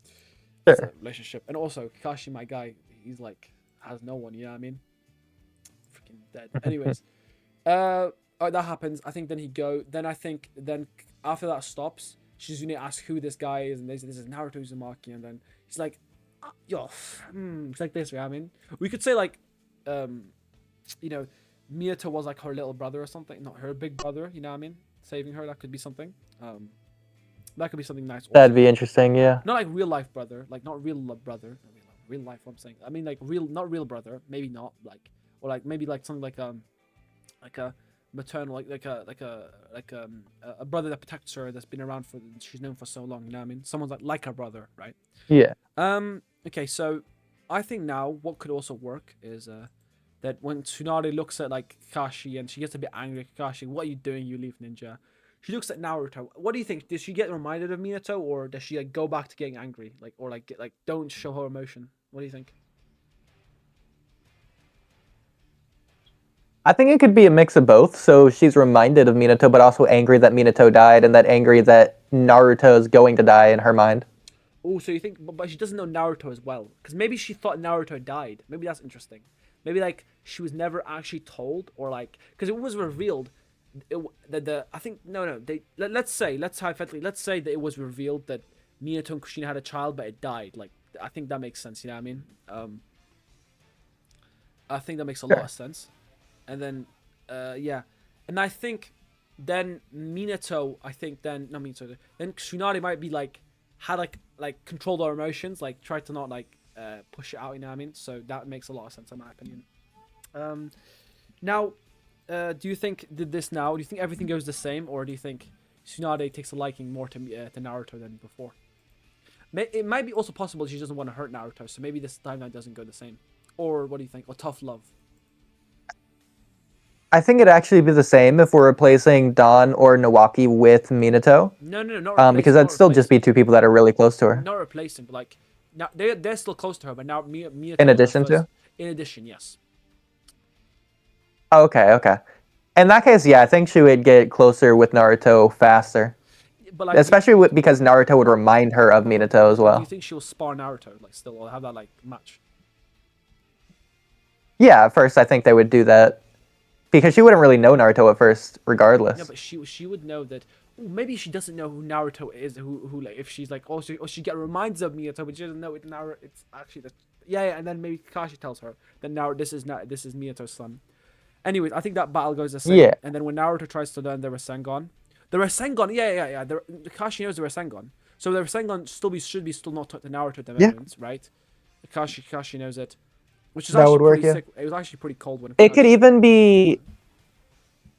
It's a Sure. relationship, and also Kakashi, my guy, he's like has no one. You know what I mean? Freaking dead. Anyways. That happens. I think then he go. Then I think then after that stops, Shizune asks who this guy is, and they say this is Naruto Uzumaki, and then he's like, yo, it's like this. Right? I mean, we could say like, you know, Minato was like her little brother or something, not her big brother. You know what I mean? Saving her, that could be something. That could be something nice. Also. That'd be interesting, yeah. Not like real life brother, like not real brother, real life. What I'm saying, I mean like real, not real brother. Maybe not like, or like maybe like something like a maternal a brother that protects her that's been around for she's known for so long. You know what I mean? Someone's like a brother, right? Yeah. Okay, so I think now what could also work is that when Tsunade looks at like Kakashi and she gets a bit angry at Kakashi, what are you doing, you leaf ninja? She looks at Naruto. What do you think? Does she get reminded of Minato, or does she like go back to getting angry, like or like don't show her emotion? What do you think? I think it could be a mix of both. So she's reminded of Minato, but also angry that Minato died, and that angry that Naruto is going to die in her mind. Oh, so you think, but she doesn't know Naruto as well, because maybe she thought Naruto died. Maybe that's interesting. Maybe like she was never actually told, or like because it was revealed. That the I think no they let's hypothetically let's say that it was revealed that Minato and Kushina had a child, but it died. Like I think that makes sense. You know what I mean? I think that makes a lot Sure. of sense. And then yeah, and I think then Minato, I think then not Minato, then Tsunade might be like had like controlled our emotions, like try to not like push it out. You know what I mean? So that makes a lot of sense in my opinion. Now, do you think did this now? Do you think everything goes the same, or do you think Tsunade takes a liking more to Naruto than before? It might be also possible she doesn't want to hurt Naruto, so maybe this timeline doesn't go the same. Or what do you think? Or tough love? I think it'd actually be the same if we're replacing Don or Nawaki with Minato, No, not because replacing, not that'd still just replacing, be two people that are really close to her. not replacing, but like now they're still close to her, but now In Minato is her addition first. to? In addition, yes. Okay, okay. In that case, yeah, I think she would get closer with Naruto faster. But like, Especially because Naruto would remind her of Minato as but do you well. think she'll spar Naruto like still, or have that like match? Yeah, at first I think they would do that. Because she wouldn't really know Naruto at first, Yeah, regardless. but she would know that. Ooh, maybe she doesn't know who Naruto is. Who like if she's like she get reminds of Minato, but she doesn't know it. Naruto, it's actually the yeah, and then maybe Kakashi tells her that now this is Minato's son. Anyways, I think that battle goes the Yeah. same. And then when Naruto tries to learn the Rasengan, yeah. Kakashi knows the Rasengan, so the Rasengan should be still not taught to Naruto at the Yeah. moment, right? Kakashi knows it, which is That actually would work, pretty yeah. sick. It was actually pretty cold when It could Kakashi. even be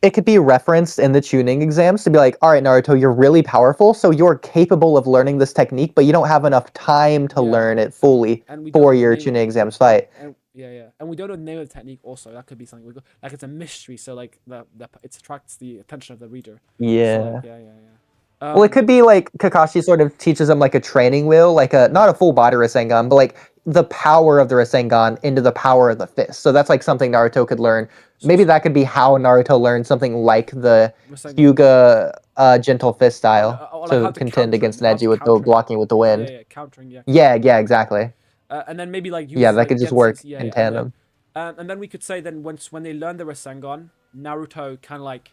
it could be referenced in the tuning exams to be like, all right, Naruto, you're really powerful, so you're capable of learning this technique, but you don't have enough time to Yeah, learn it fully and we don't for have the your name of tuning it. exams fight. Yeah, yeah, and we don't know the name of the technique. Also, that could be something we go like it's a mystery, so like the it attracts the attention of the reader. So like, Yeah. yeah, yeah, yeah. Well, it could be like Kakashi sort of teaches him like a training wheel, like a not a full body Rasengan, but like the power of the Rasengan into the power of the fist. So that's like something Naruto could learn. Maybe So that could be how Naruto learned something like the Rasengan, Hyuga gentle fist style or like how to to contend counter him, against how to Neji with the counter him. blocking with the Yeah, wind. yeah, countering, yeah, Yeah, countering. yeah, exactly. And then maybe like Yeah, uses that like could just Gensen's, work yeah, in yeah, tandem. and then we could say then once when they learn the Rasengan, Naruto kind of like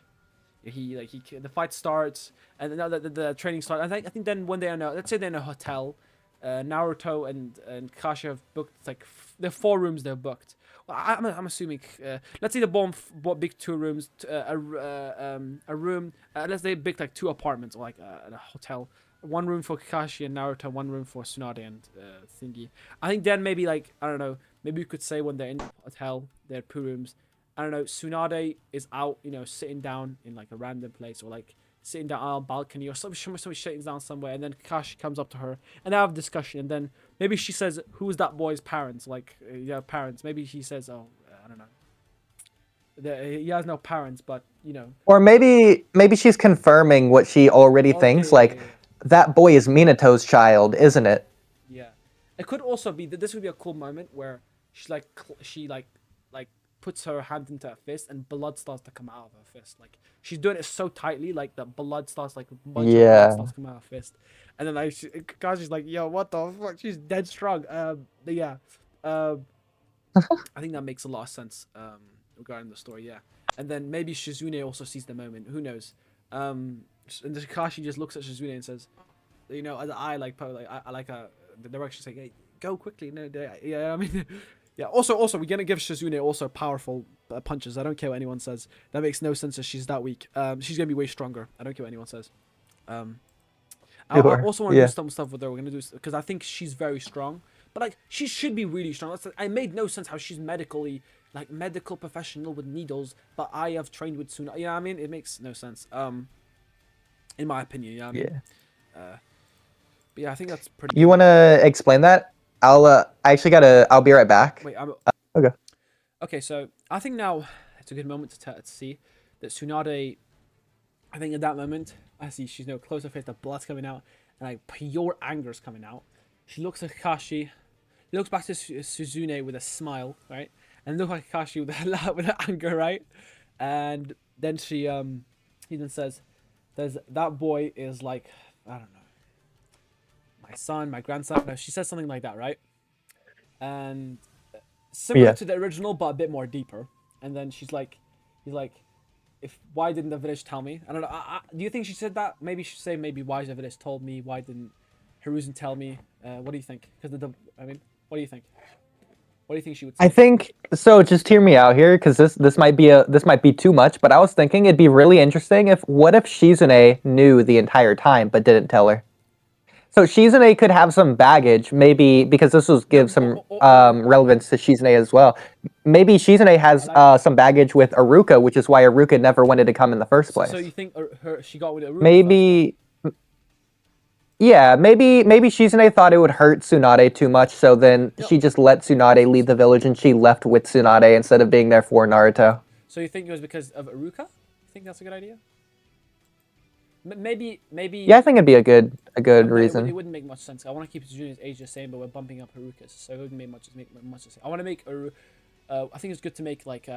the fight starts and then the training starts. I think then when they are in let's say they're in a hotel, Naruto and Kakashi have booked like the 4 rooms they're booked. Well, I'm assuming let's say the bomb bought big 2 rooms, a room. Let's say big like 2 apartments or like a hotel. 1 room for Kakashi and Naruto, 1 room for Tsunade and Thingy. I think then maybe like I don't know. Maybe you could say when they're in the hotel, they're 2 rooms. I don't know. Tsunade is out, sitting down in like a random place or like sitting down on a balcony or something sitting down somewhere, and then Kakashi comes up to her and they have a discussion, and then maybe she says, "Who's that boy's parents?" Like, yeah, parents. Maybe he says, "Oh, I don't know." He has no parents, but Or maybe she's confirming what she already okay, thinks, yeah, like yeah, yeah. that boy is Minato's child, isn't it? Yeah, it could also be that this would be a cool moment where she like puts her hand into her fist and blood starts to come out of her fist. Like she's doing it so tightly, like the blood starts like a bunch of blood Yeah. starts coming out of her fist, and then like Kaji's like, "Yo, what the fuck?" She's dead strong. But yeah, um, I think that makes a lot of sense. Regarding the story, yeah, and then maybe Shizune also sees the moment. Who knows? And Kakashi just looks at Shizune and says, as I like probably like I like the direction saying, "Hey, go quickly." No, yeah, I mean, yeah. Also, we're gonna give Shizune also powerful punches. I don't care what anyone says. That makes no sense. That she's that weak. She's gonna be way stronger. I don't care what anyone says. Um, I Sure. also want to do Yeah. some stuff with her. We're gonna do because I think she's very strong. But like she should be really strong. I made no sense how she's medically like medical professional with needles, but I have trained with Suna. Yeah, I mean it makes no sense. In my opinion, yeah, I mean, Yeah. uh, but yeah, I think that's pretty You cool. want to explain that? I actually gotta. I'll be right back. Wait, I'm Okay. okay. So I think now it's a good moment to see that Tsunade. I think at that moment, I see she's close to her face, the blood's coming out, and like pure anger's coming out. She looks at Kakashi, looks back to Suzune with a smile, right, and looks at Kakashi with with anger, right, and then he then says, "There's that boy is like, I don't know, my son, my grandson." No, she says something like that, right, and similar Yeah. to the original, but a bit more deeper. And then he's like, if why didn't the village tell me? I don't know. Do you think she said that? Maybe she should say maybe why the village told me. Why didn't Hiruzen tell me? What do you think? Because I mean, what do you think? What do you think she would I say? think so. Just hear me out here, because this might be too much. But I was thinking it'd be really interesting if what if Shizune knew the entire time but didn't tell her. So Shizune could have some baggage, maybe because this will No, give some or relevance to Shizune as well. Maybe Shizune I has like that. some baggage with Aruka, which is why Aruka never wanted to come in the first So place. you think she got with Aruka first then? Maybe, yeah, maybe Shizune thought it would hurt Tsunade too much, so then No. she just let Tsunade leave the village and she left with Tsunade instead of being there for Naruto. So you think it was because of Aruka? You think that's a good idea? Maybe Yeah, I think it'd be a good but it reason. wouldn't make much sense. I want to keep Junior's age the same, but we're bumping up Haruka's, so it wouldn't make much sense. I want to make I think it's good to make like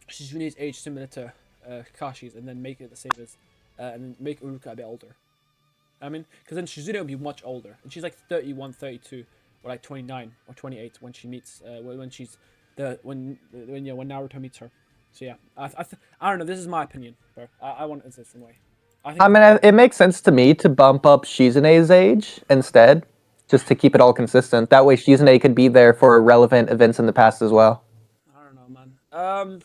Shizune's age similar to Kakashi's, and then make it the same as, and then make Uruka a bit older. I mean, because then Shizune will be much older, and she's like 31, 32, or like 29 or 28 when she meets, when she's when Naruto meets her. So yeah, I don't know. This is my opinion, bro. I want it a different way. I think I it's mean, better. it makes sense to me to bump up Shizune's age instead, just to keep it all consistent. That way, Shizune could be there for relevant events in the past as well. I don't know, man.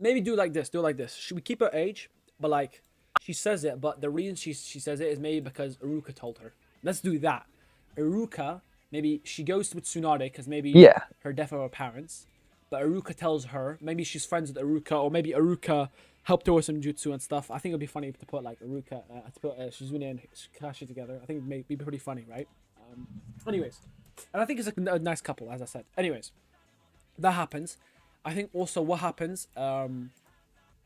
Maybe do like this. Do it like this. Should we keep her age? But like, she says it. But the reason she says it is maybe because Iruka told her. Let's do that. Iruka, maybe she goes with Tsunade because maybe Yeah. her death of her parents. But Iruka tells her. Maybe she's friends with Iruka, or maybe Iruka helped her with some jutsu and stuff. I think it'd be funny to put like Iruka, to put Shizune and Kakashi together. I think it'd be pretty funny, right? Anyways, and I think it's a nice couple, as I said. Anyways. That happens. I think also what happens in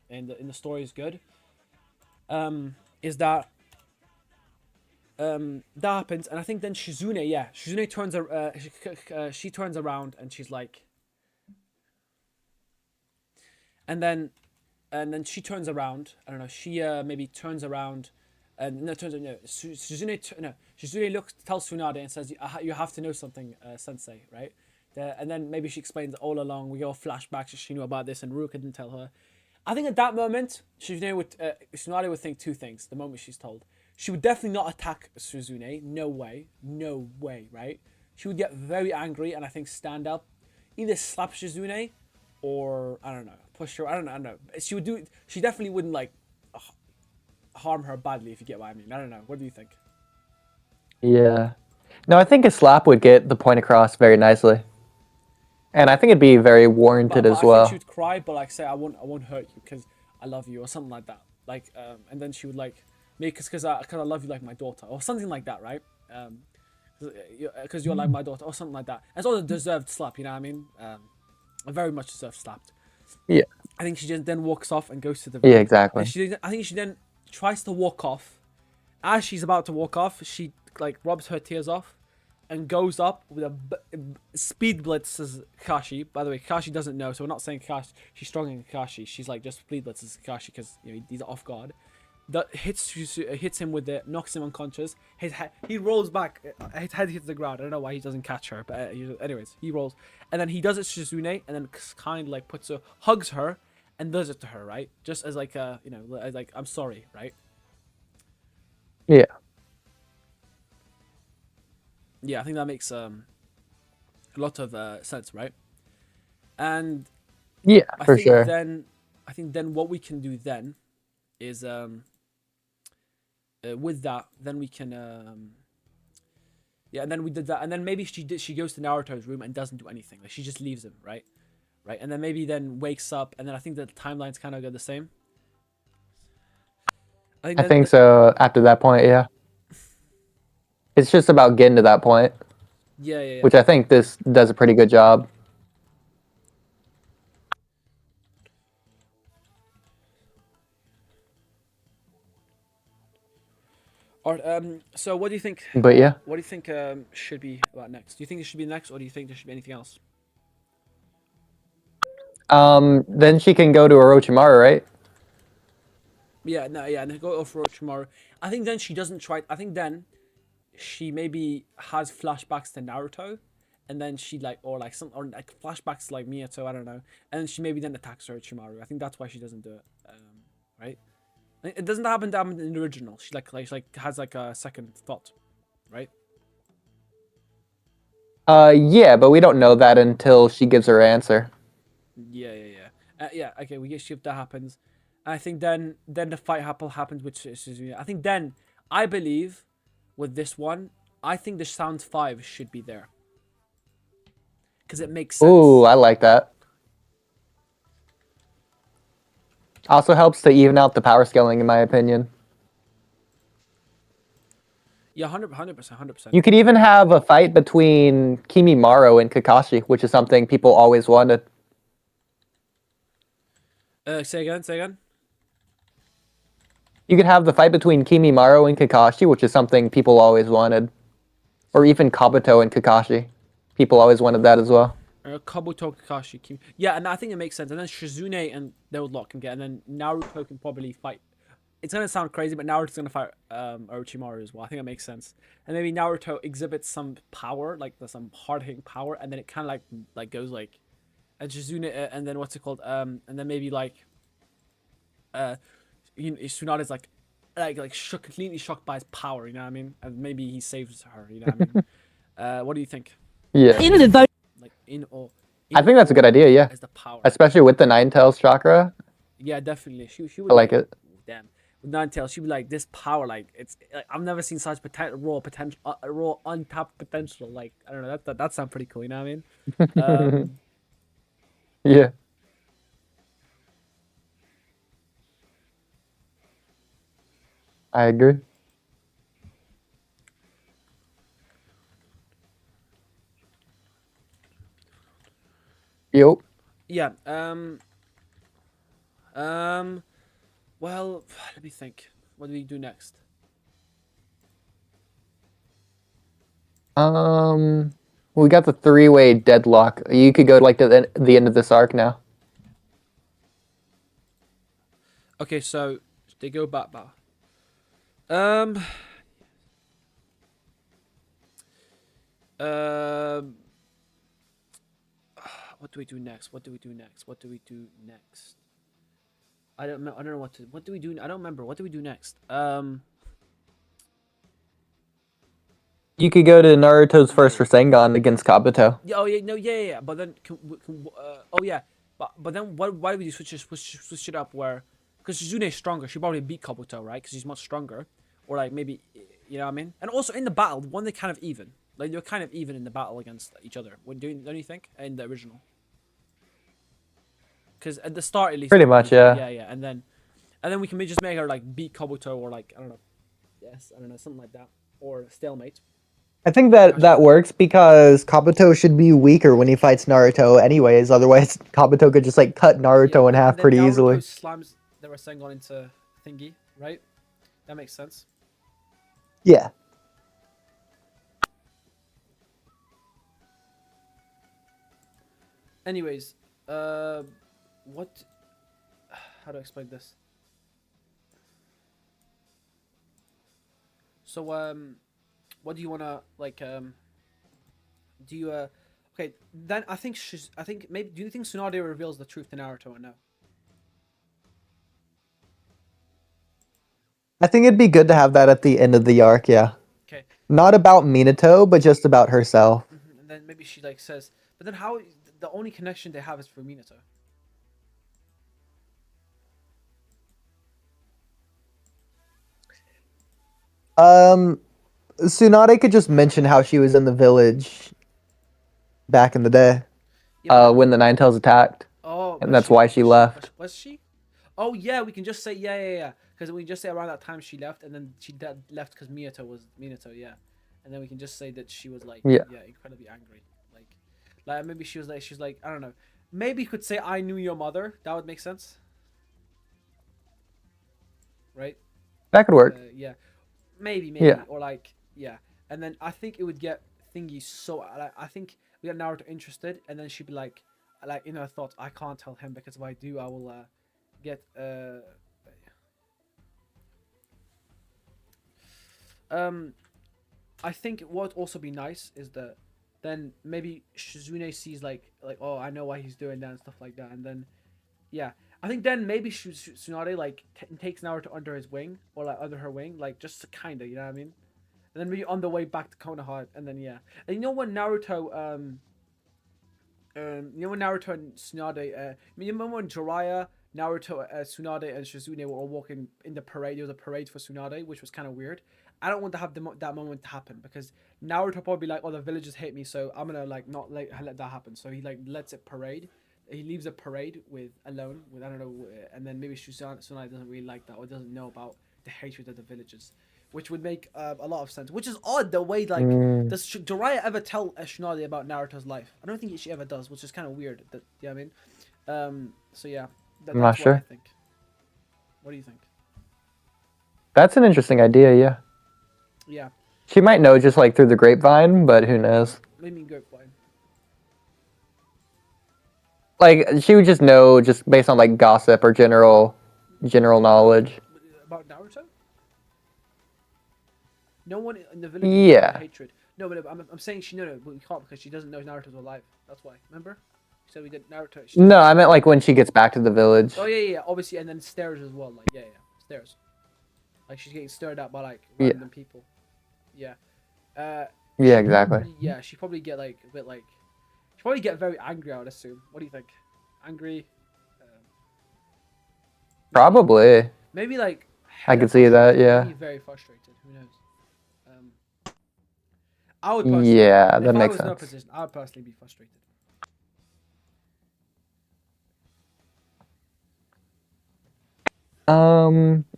the story is good. Is that that happens, and I think then Shizune, yeah, Shizune turns she turns around and she's like, and then she turns around. I don't know. She maybe turns around, and no, turns no. Shizune looks tells Tsunade and says, "You have to know something, Sensei, right?" And then maybe she explains all along. We go flashbacks. She knew about this, and Ruka didn't tell her. I think at that moment, Tsunade would think two things. The moment she's told, she would definitely not attack Suzune. No way, no way, right? She would get very angry and I think stand up, either slap Shizune, or I don't know, push her. I don't know. She would do. She definitely wouldn't like harm her badly if you get what I mean. I don't know. What do you think? Yeah. No, I think a slap would get the point across very nicely, and I think it'd be very warranted But as I think she well. would cry, but like say I won't hurt you because I love you or something like that. Like and then she would like me because I love you like my daughter or something like that, right? Because you're like my daughter or something like that. It's all a deserved slap, you know what I mean? A very much deserved slapped. Yeah. I think she just then walks off and goes to the Yeah. room, Exactly. and I think she then tries to walk off. As she's about to walk off, she like rubs her tears off and goes up with a speed blitzes Kakashi. By the way, Kakashi doesn't know, so we're not saying Kakashi. She's stronger than Kakashi. She's like just speed blitzes Kakashi because he's off guard. That hits him with it, knocks him unconscious. His head, he rolls back. His head hits the ground. I don't know why he doesn't catch her, but anyways, he rolls, and then he does it to Shizune, and then kind of like hugs her, and does it to her, right? Just as like as like I'm sorry, right? Yeah. Yeah, I think that makes a lot of sense, right? And Yeah. I For think sure. then, what we can do then is with that, then we can yeah, and then we did that, and then maybe she goes to Naruto's room and doesn't do anything. Like she just leaves him, right? Right, and then maybe then wakes up, and then I think the timelines kind of go the same. I think I then think so. After that point, yeah, it's just about getting to that point, yeah, yeah, yeah. which I think this does a pretty good job. All right, so what do you think? But yeah, What do you think should be about next? Do you think it should be next, or do you think there should be anything else? then she can go to Orochimaru, right? Yeah, no, yeah, and then go over tomorrow. I think then she doesn't try. I think then she maybe has flashbacks to Naruto, and then she like or like flashbacks to like Miyato. I don't know, and she maybe then attacks Orochimaru. I think that's why she doesn't do it. Right? It doesn't happen in the original. She has like a second thought, right? Yeah, but we don't know that until she gives her answer. Yeah, yeah, yeah. Yeah, okay, we get shift that happens. I think then the fight happens with Suzuki. I think then I believe with this one, I think the Sound 5 should be there. Because it makes Ooh, sense. I like that. Also helps to even out the power scaling, in my opinion. Yeah, 100%, 100%. You could even have a fight between Kimimaro and Kakashi, which is something people always wanted. Say again, say again. You could have the fight between Kimimaro and Kakashi, which is something people always wanted. Or even Kabuto and Kakashi. People always wanted that as well. Kabuto, Kakashi, yeah, and I think it makes sense. And then Shizune and those lot can get, and then Naruto can probably fight. It's gonna sound crazy, but Naruto's gonna fight Orochimaru as well. I think it makes sense. And maybe Naruto exhibits some power, like some hard hitting power, and then it kind of like goes like, and Shizune, and then what's it called? And then maybe like, Tsunade's like shook, completely shocked by his power. You know what I mean? And maybe he saves her. You know what I mean? What do you think? Yeah. Like I in think that's a good awe idea, yeah. as the power. Especially with the Nine Tails chakra. Yeah, definitely. She I would like like it. damn with Ninetales. She'd be like this power. Like it's like, I've never seen such raw potential, raw untapped potential. Like I don't know. That sounds pretty cool. You know what I mean? Um, Yeah, I agree. Yup. Yeah. Um. Well, let me think. What do we do next? We got the three-way deadlock. You could go like to the end of this arc now. Okay, so they go back. Um. Um. What do we do next? What do we do next? What do we do next? I don't know. I don't know what to. What do we do? I don't remember. What do we do next? You could go to Naruto's Yeah, first yeah. Rasengan against Kabuto. Yeah. Oh yeah. No. Yeah. Yeah. Yeah. But then, oh yeah. But then, why would you switch it up where? Because Suzune's stronger. She probably beat Kabuto, right? Because she's much stronger. Or like maybe, you know what I mean? And also in the battle, one they kind of even. Like they're kind of even in the battle against each other. Don't you think? In the original. Because at the start at least they Pretty were much, even. yeah. Yeah. Yeah. And then we can just make her like beat Kabuto or like I don't know. Yes, I don't know, something like that, or stalemate. I think See that how she that does. works because Kabuto should be weaker when he fights Naruto anyways. Otherwise, Kabuto could just like cut Yeah, Naruto in and half then pretty Naruto easily. slams the Rasengan into thingy, right? That makes sense. Yeah. Anyways, what? How do I explain this? So, what do you wanna like? Do you Okay, then I think she's. I think maybe. Do you think Tsunade reveals the truth to Naruto or no? I think it'd be good to have that at the end of the arc, yeah. Okay, and Not then about Minato, but just about herself. and then maybe she like says, but then how? The only connection they have is for Minato. Um, Tsunade could just mention how she was in the village back in the day, Yeah, but when the Nine Tails attacked, oh, and that's why she left. was she? Oh yeah, we can just say yeah. Because we just say around that time she left, and then she left because Minato, yeah, and then we can just say that she was like Yeah, yeah incredibly angry, like maybe she's like I don't know, maybe you could say I knew your mother. That would make sense, right? that could work. Yeah, maybe Yeah, or like yeah, and then I think it would get thingy so like, I think we get Naruto interested, and then she'd be like in her thoughts I can't tell him because if I do I will get um I think what would also be nice is that then maybe Shizune sees like oh I know why he's doing that and stuff like that, and then yeah I think then maybe Tsunade like takes Naruto under his wing or like under her wing like just kinda, you know what I mean, and then maybe on the way back to Konoha, and then yeah, and you know when Naruto you know when Naruto and Tsunade, you remember when Jiraiya, Naruto, Tsunade, and Shizune were all walking in the parade? There was a parade for Tsunade, which was kind of weird. I don't want to have that moment to happen because Naruto probably like, oh, the villagers hate me, so I'm gonna like not let that happen. So he like lets it parade. He leaves a parade with alone with I don't know, and then maybe Tsunade doesn't really like that or doesn't know about the hatred of the villagers, which would make a lot of sense. Which is odd the way like mm, does Jiraiya ever tell Tsunade about Naruto's life? I don't think she ever does, which is kind of weird. That yeah, I mean, so yeah, I'm not that's what I sure. think. What do you think? That's an interesting idea. Yeah, Yeah, she might know just like through the grapevine, but who knows? maybe go fine. Like she would just know just based on like gossip or general knowledge. About Naruto. No one in the village would know the Yeah. hatred. No, but I'm saying she no, but we can't because she doesn't know Naruto's alive. That's why. Remember? She said we did Naruto. She doesn't No, know. I meant like when she gets back to the village. Oh yeah, obviously, and then stairs as well. Like yeah, stairs. Like she's getting stared at by like Yeah. random people. Yeah. Uh, Yeah, she exactly. probably yeah she probably get like a bit like she probably get very angry. I would assume. What do you think? Angry. Um, maybe Probably. maybe like I hella could see that. frustrated. Yeah. Maybe very frustrated. Who knows? Um, I would personally, Yeah, if that I makes was in her sense. position, I would personally be frustrated.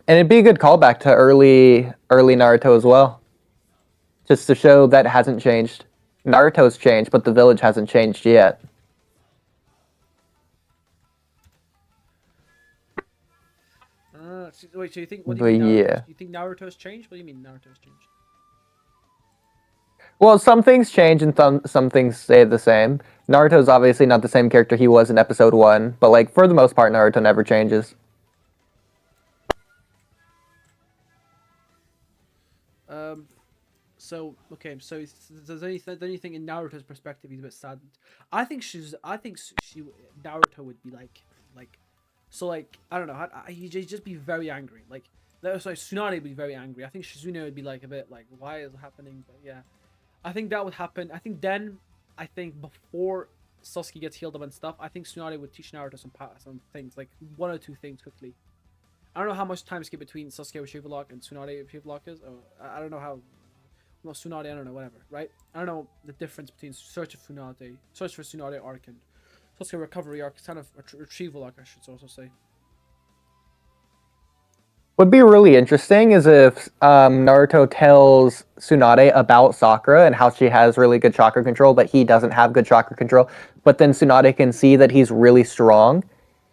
And it'd be a good callback to early Naruto as well, just to show that it hasn't changed. Naruto's changed, but the village hasn't changed yet. Wait, so you think? What do you But mean Naruto's? yeah. You think Naruto's changed? What do you mean Naruto's changed? Well, some things change and some things stay the same. Naruto's obviously not the same character he was in episode 1, but like for the most part Naruto never changes. Um. So okay. So does anything in Naruto's perspective he's a bit saddened? I think she's. I think she Naruto would be like, so like I don't know. He'd just be very angry. Like, sorry, Tsunade would be very angry. I think Shizune would be like a bit like, why is it happening? But yeah, I think that would happen. I think before Sasuke gets healed up and stuff, I think Tsunade would teach Naruto some things, like one or two things quickly. I don't know how much time skip between Sasuke Retrieval Lock and Tsunade Retrieval Lock is. Or, I don't know how. Well, Tsunade, I don't know, whatever, right? I don't know the difference between Search for Tsunade arc and Sasuke Recovery arc. It's kind of Retrieval arc, I should also say. Would be really interesting is if Naruto tells Tsunade about Sakura and how she has really good chakra control, but he doesn't have good chakra control. But then Tsunade can see that he's really strong,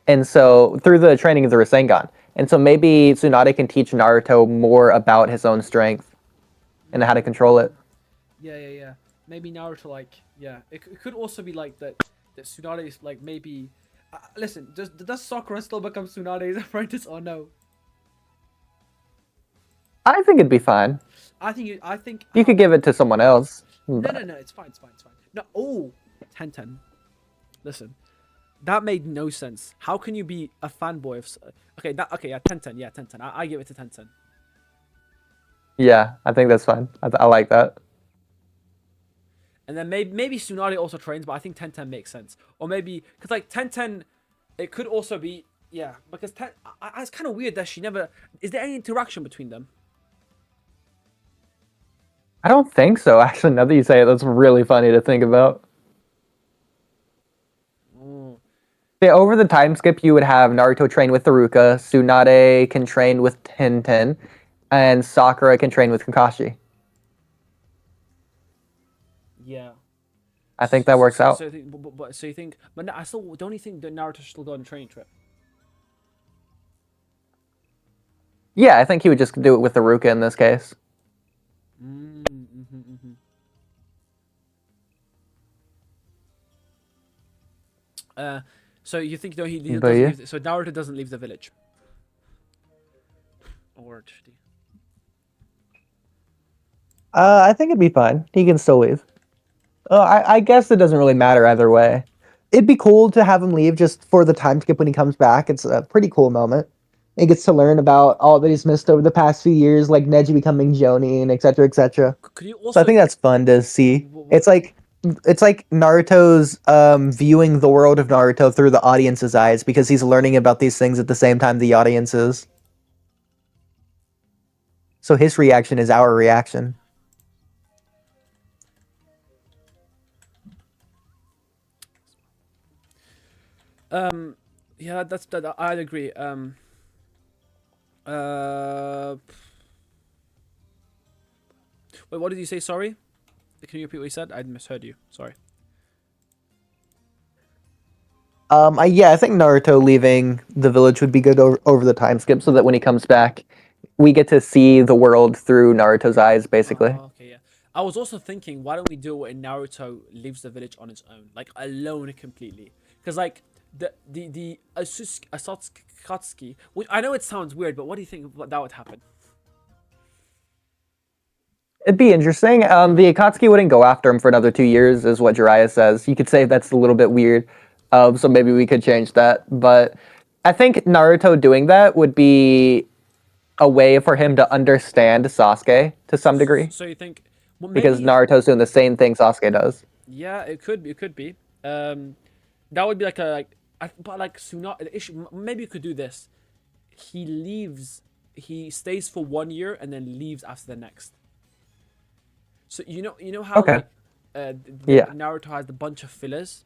and so through the training of the Rasengan, and so maybe Tsunade can teach Naruto more about his own strength and how to control it. Yeah. Maybe Naruto, like, yeah. It could also be like that. That Tsunade is like maybe. Listen, does Sakura still become Tsunade's apprentice or no? I think it'd be fine. I think You could give it to someone else. No. It's fine. It's fine. No. Oh, 10-10. Listen, that made no sense. How can you be a fanboy of? Okay, okay. Yeah, 10-10. Yeah, 10-10. I give it to 10-10. Yeah, I think that's fine. I like that. And then maybe Tsunade also trains, but I think 10-10 makes sense. Or maybe because like 10-10, it could also be, yeah, because it's kind of weird that she never. Is there any interaction between them? I don't think so. Actually, now that you say it, that's really funny to think about. Mm. Yeah, over the time skip, you would have Naruto train with Haruka, Tsunade can train with Tenten, and Sakura can train with Kakashi. Yeah. I think that works out. So, so you think, but I still don't you think that Naruto should still go on a training trip? Yeah, I think he would just do it with Haruka in this case. Mm-hmm. So you think, no, he But doesn't yeah, leave? So Naruto doesn't leave the village, or I think it'd be fine. He can still leave. I guess it doesn't really matter either way. It'd be cool to have him leave just for the time skip when he comes back. It's a pretty cool moment. He gets to learn about all that he's missed over the past few years, like Neji becoming Jonin, etc., etc. could you So I also? think that's fun to see. What? It's like Naruto's viewing the world of Naruto through the audience's eyes because he's learning about these things at the same time the audience is. So his reaction is our reaction. Yeah, I'd agree. Uh, Wait, what did you say? Sorry, can you repeat what you said? I misheard you. Sorry. Yeah, I think Naruto leaving the village would be good over the time skip, so that when he comes back, we get to see the world through Naruto's eyes, basically. Okay, yeah. I was also thinking, why don't we do it when Naruto leaves the village on his own, like alone completely? Because like the Asatsuki, which I know it sounds weird, but what do you think that would happen? It'd be interesting. The Akatsuki wouldn't go after him for another 2 years, is what Jiraiya says. You could say that's a little bit weird, so maybe we could change that. But I think Naruto doing that would be a way for him to understand Sasuke to some degree, So you think, well, because maybe, Naruto's doing the same thing Sasuke does. yeah, it could be, that would be like but like Suna, the issue, maybe you could do this. He leaves, he stays for 1 year and then leaves after the next. So you know how Okay. like, Yeah. Naruto has the bunch of fillers.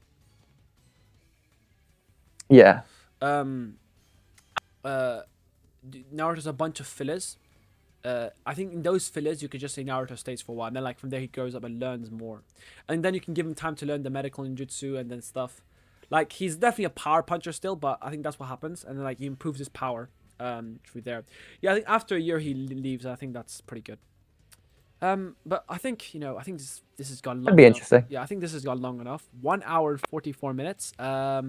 Yeah. Um, uh, Naruto's a bunch of fillers. I think in those fillers you could just say Naruto stays for a while, and then like from there he grows up and learns more, and then you can give him time to learn the medical ninjutsu and then stuff. Like he's definitely a power puncher still, but I think that's what happens, and then like he improves his power, through there. Yeah, I think after a year he leaves. I think that's pretty good. But I think I think this has gone That'd long be enough. interesting. Yeah, I think this has gone long enough. 1 hour 44 minutes. Yeah,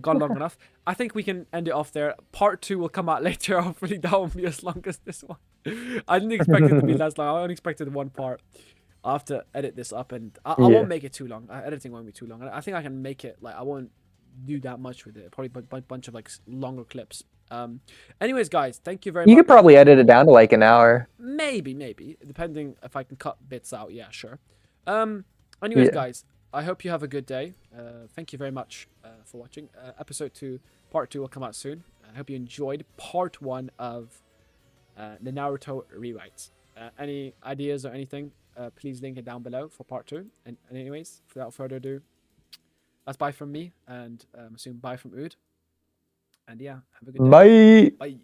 gone long enough. I think we can end it off there. Part 2 will come out later. Hopefully that won't be as long as this one. I didn't expect it to be that long. I only expected one part. I'll have to edit this up, and I Yeah. won't make it too long. Editing won't be too long. I think I can make it like I won't do that much with it. Probably a bunch of like longer clips. Anyways, guys, thank you very You much. could probably edit it down to like an hour. Maybe, depending if I can cut bits out. Yeah, sure. Anyways, Yeah. guys, I hope you have a good day. Thank you very much for watching. Episode 2, part 2 will come out soon. I hope you enjoyed part 1 of the Naruto rewrites. Any ideas or anything, please link it down below for part 2. And anyways, without further ado, that's bye from me, and soon bye from Ood. And yeah, have a good day. Bye. Bye.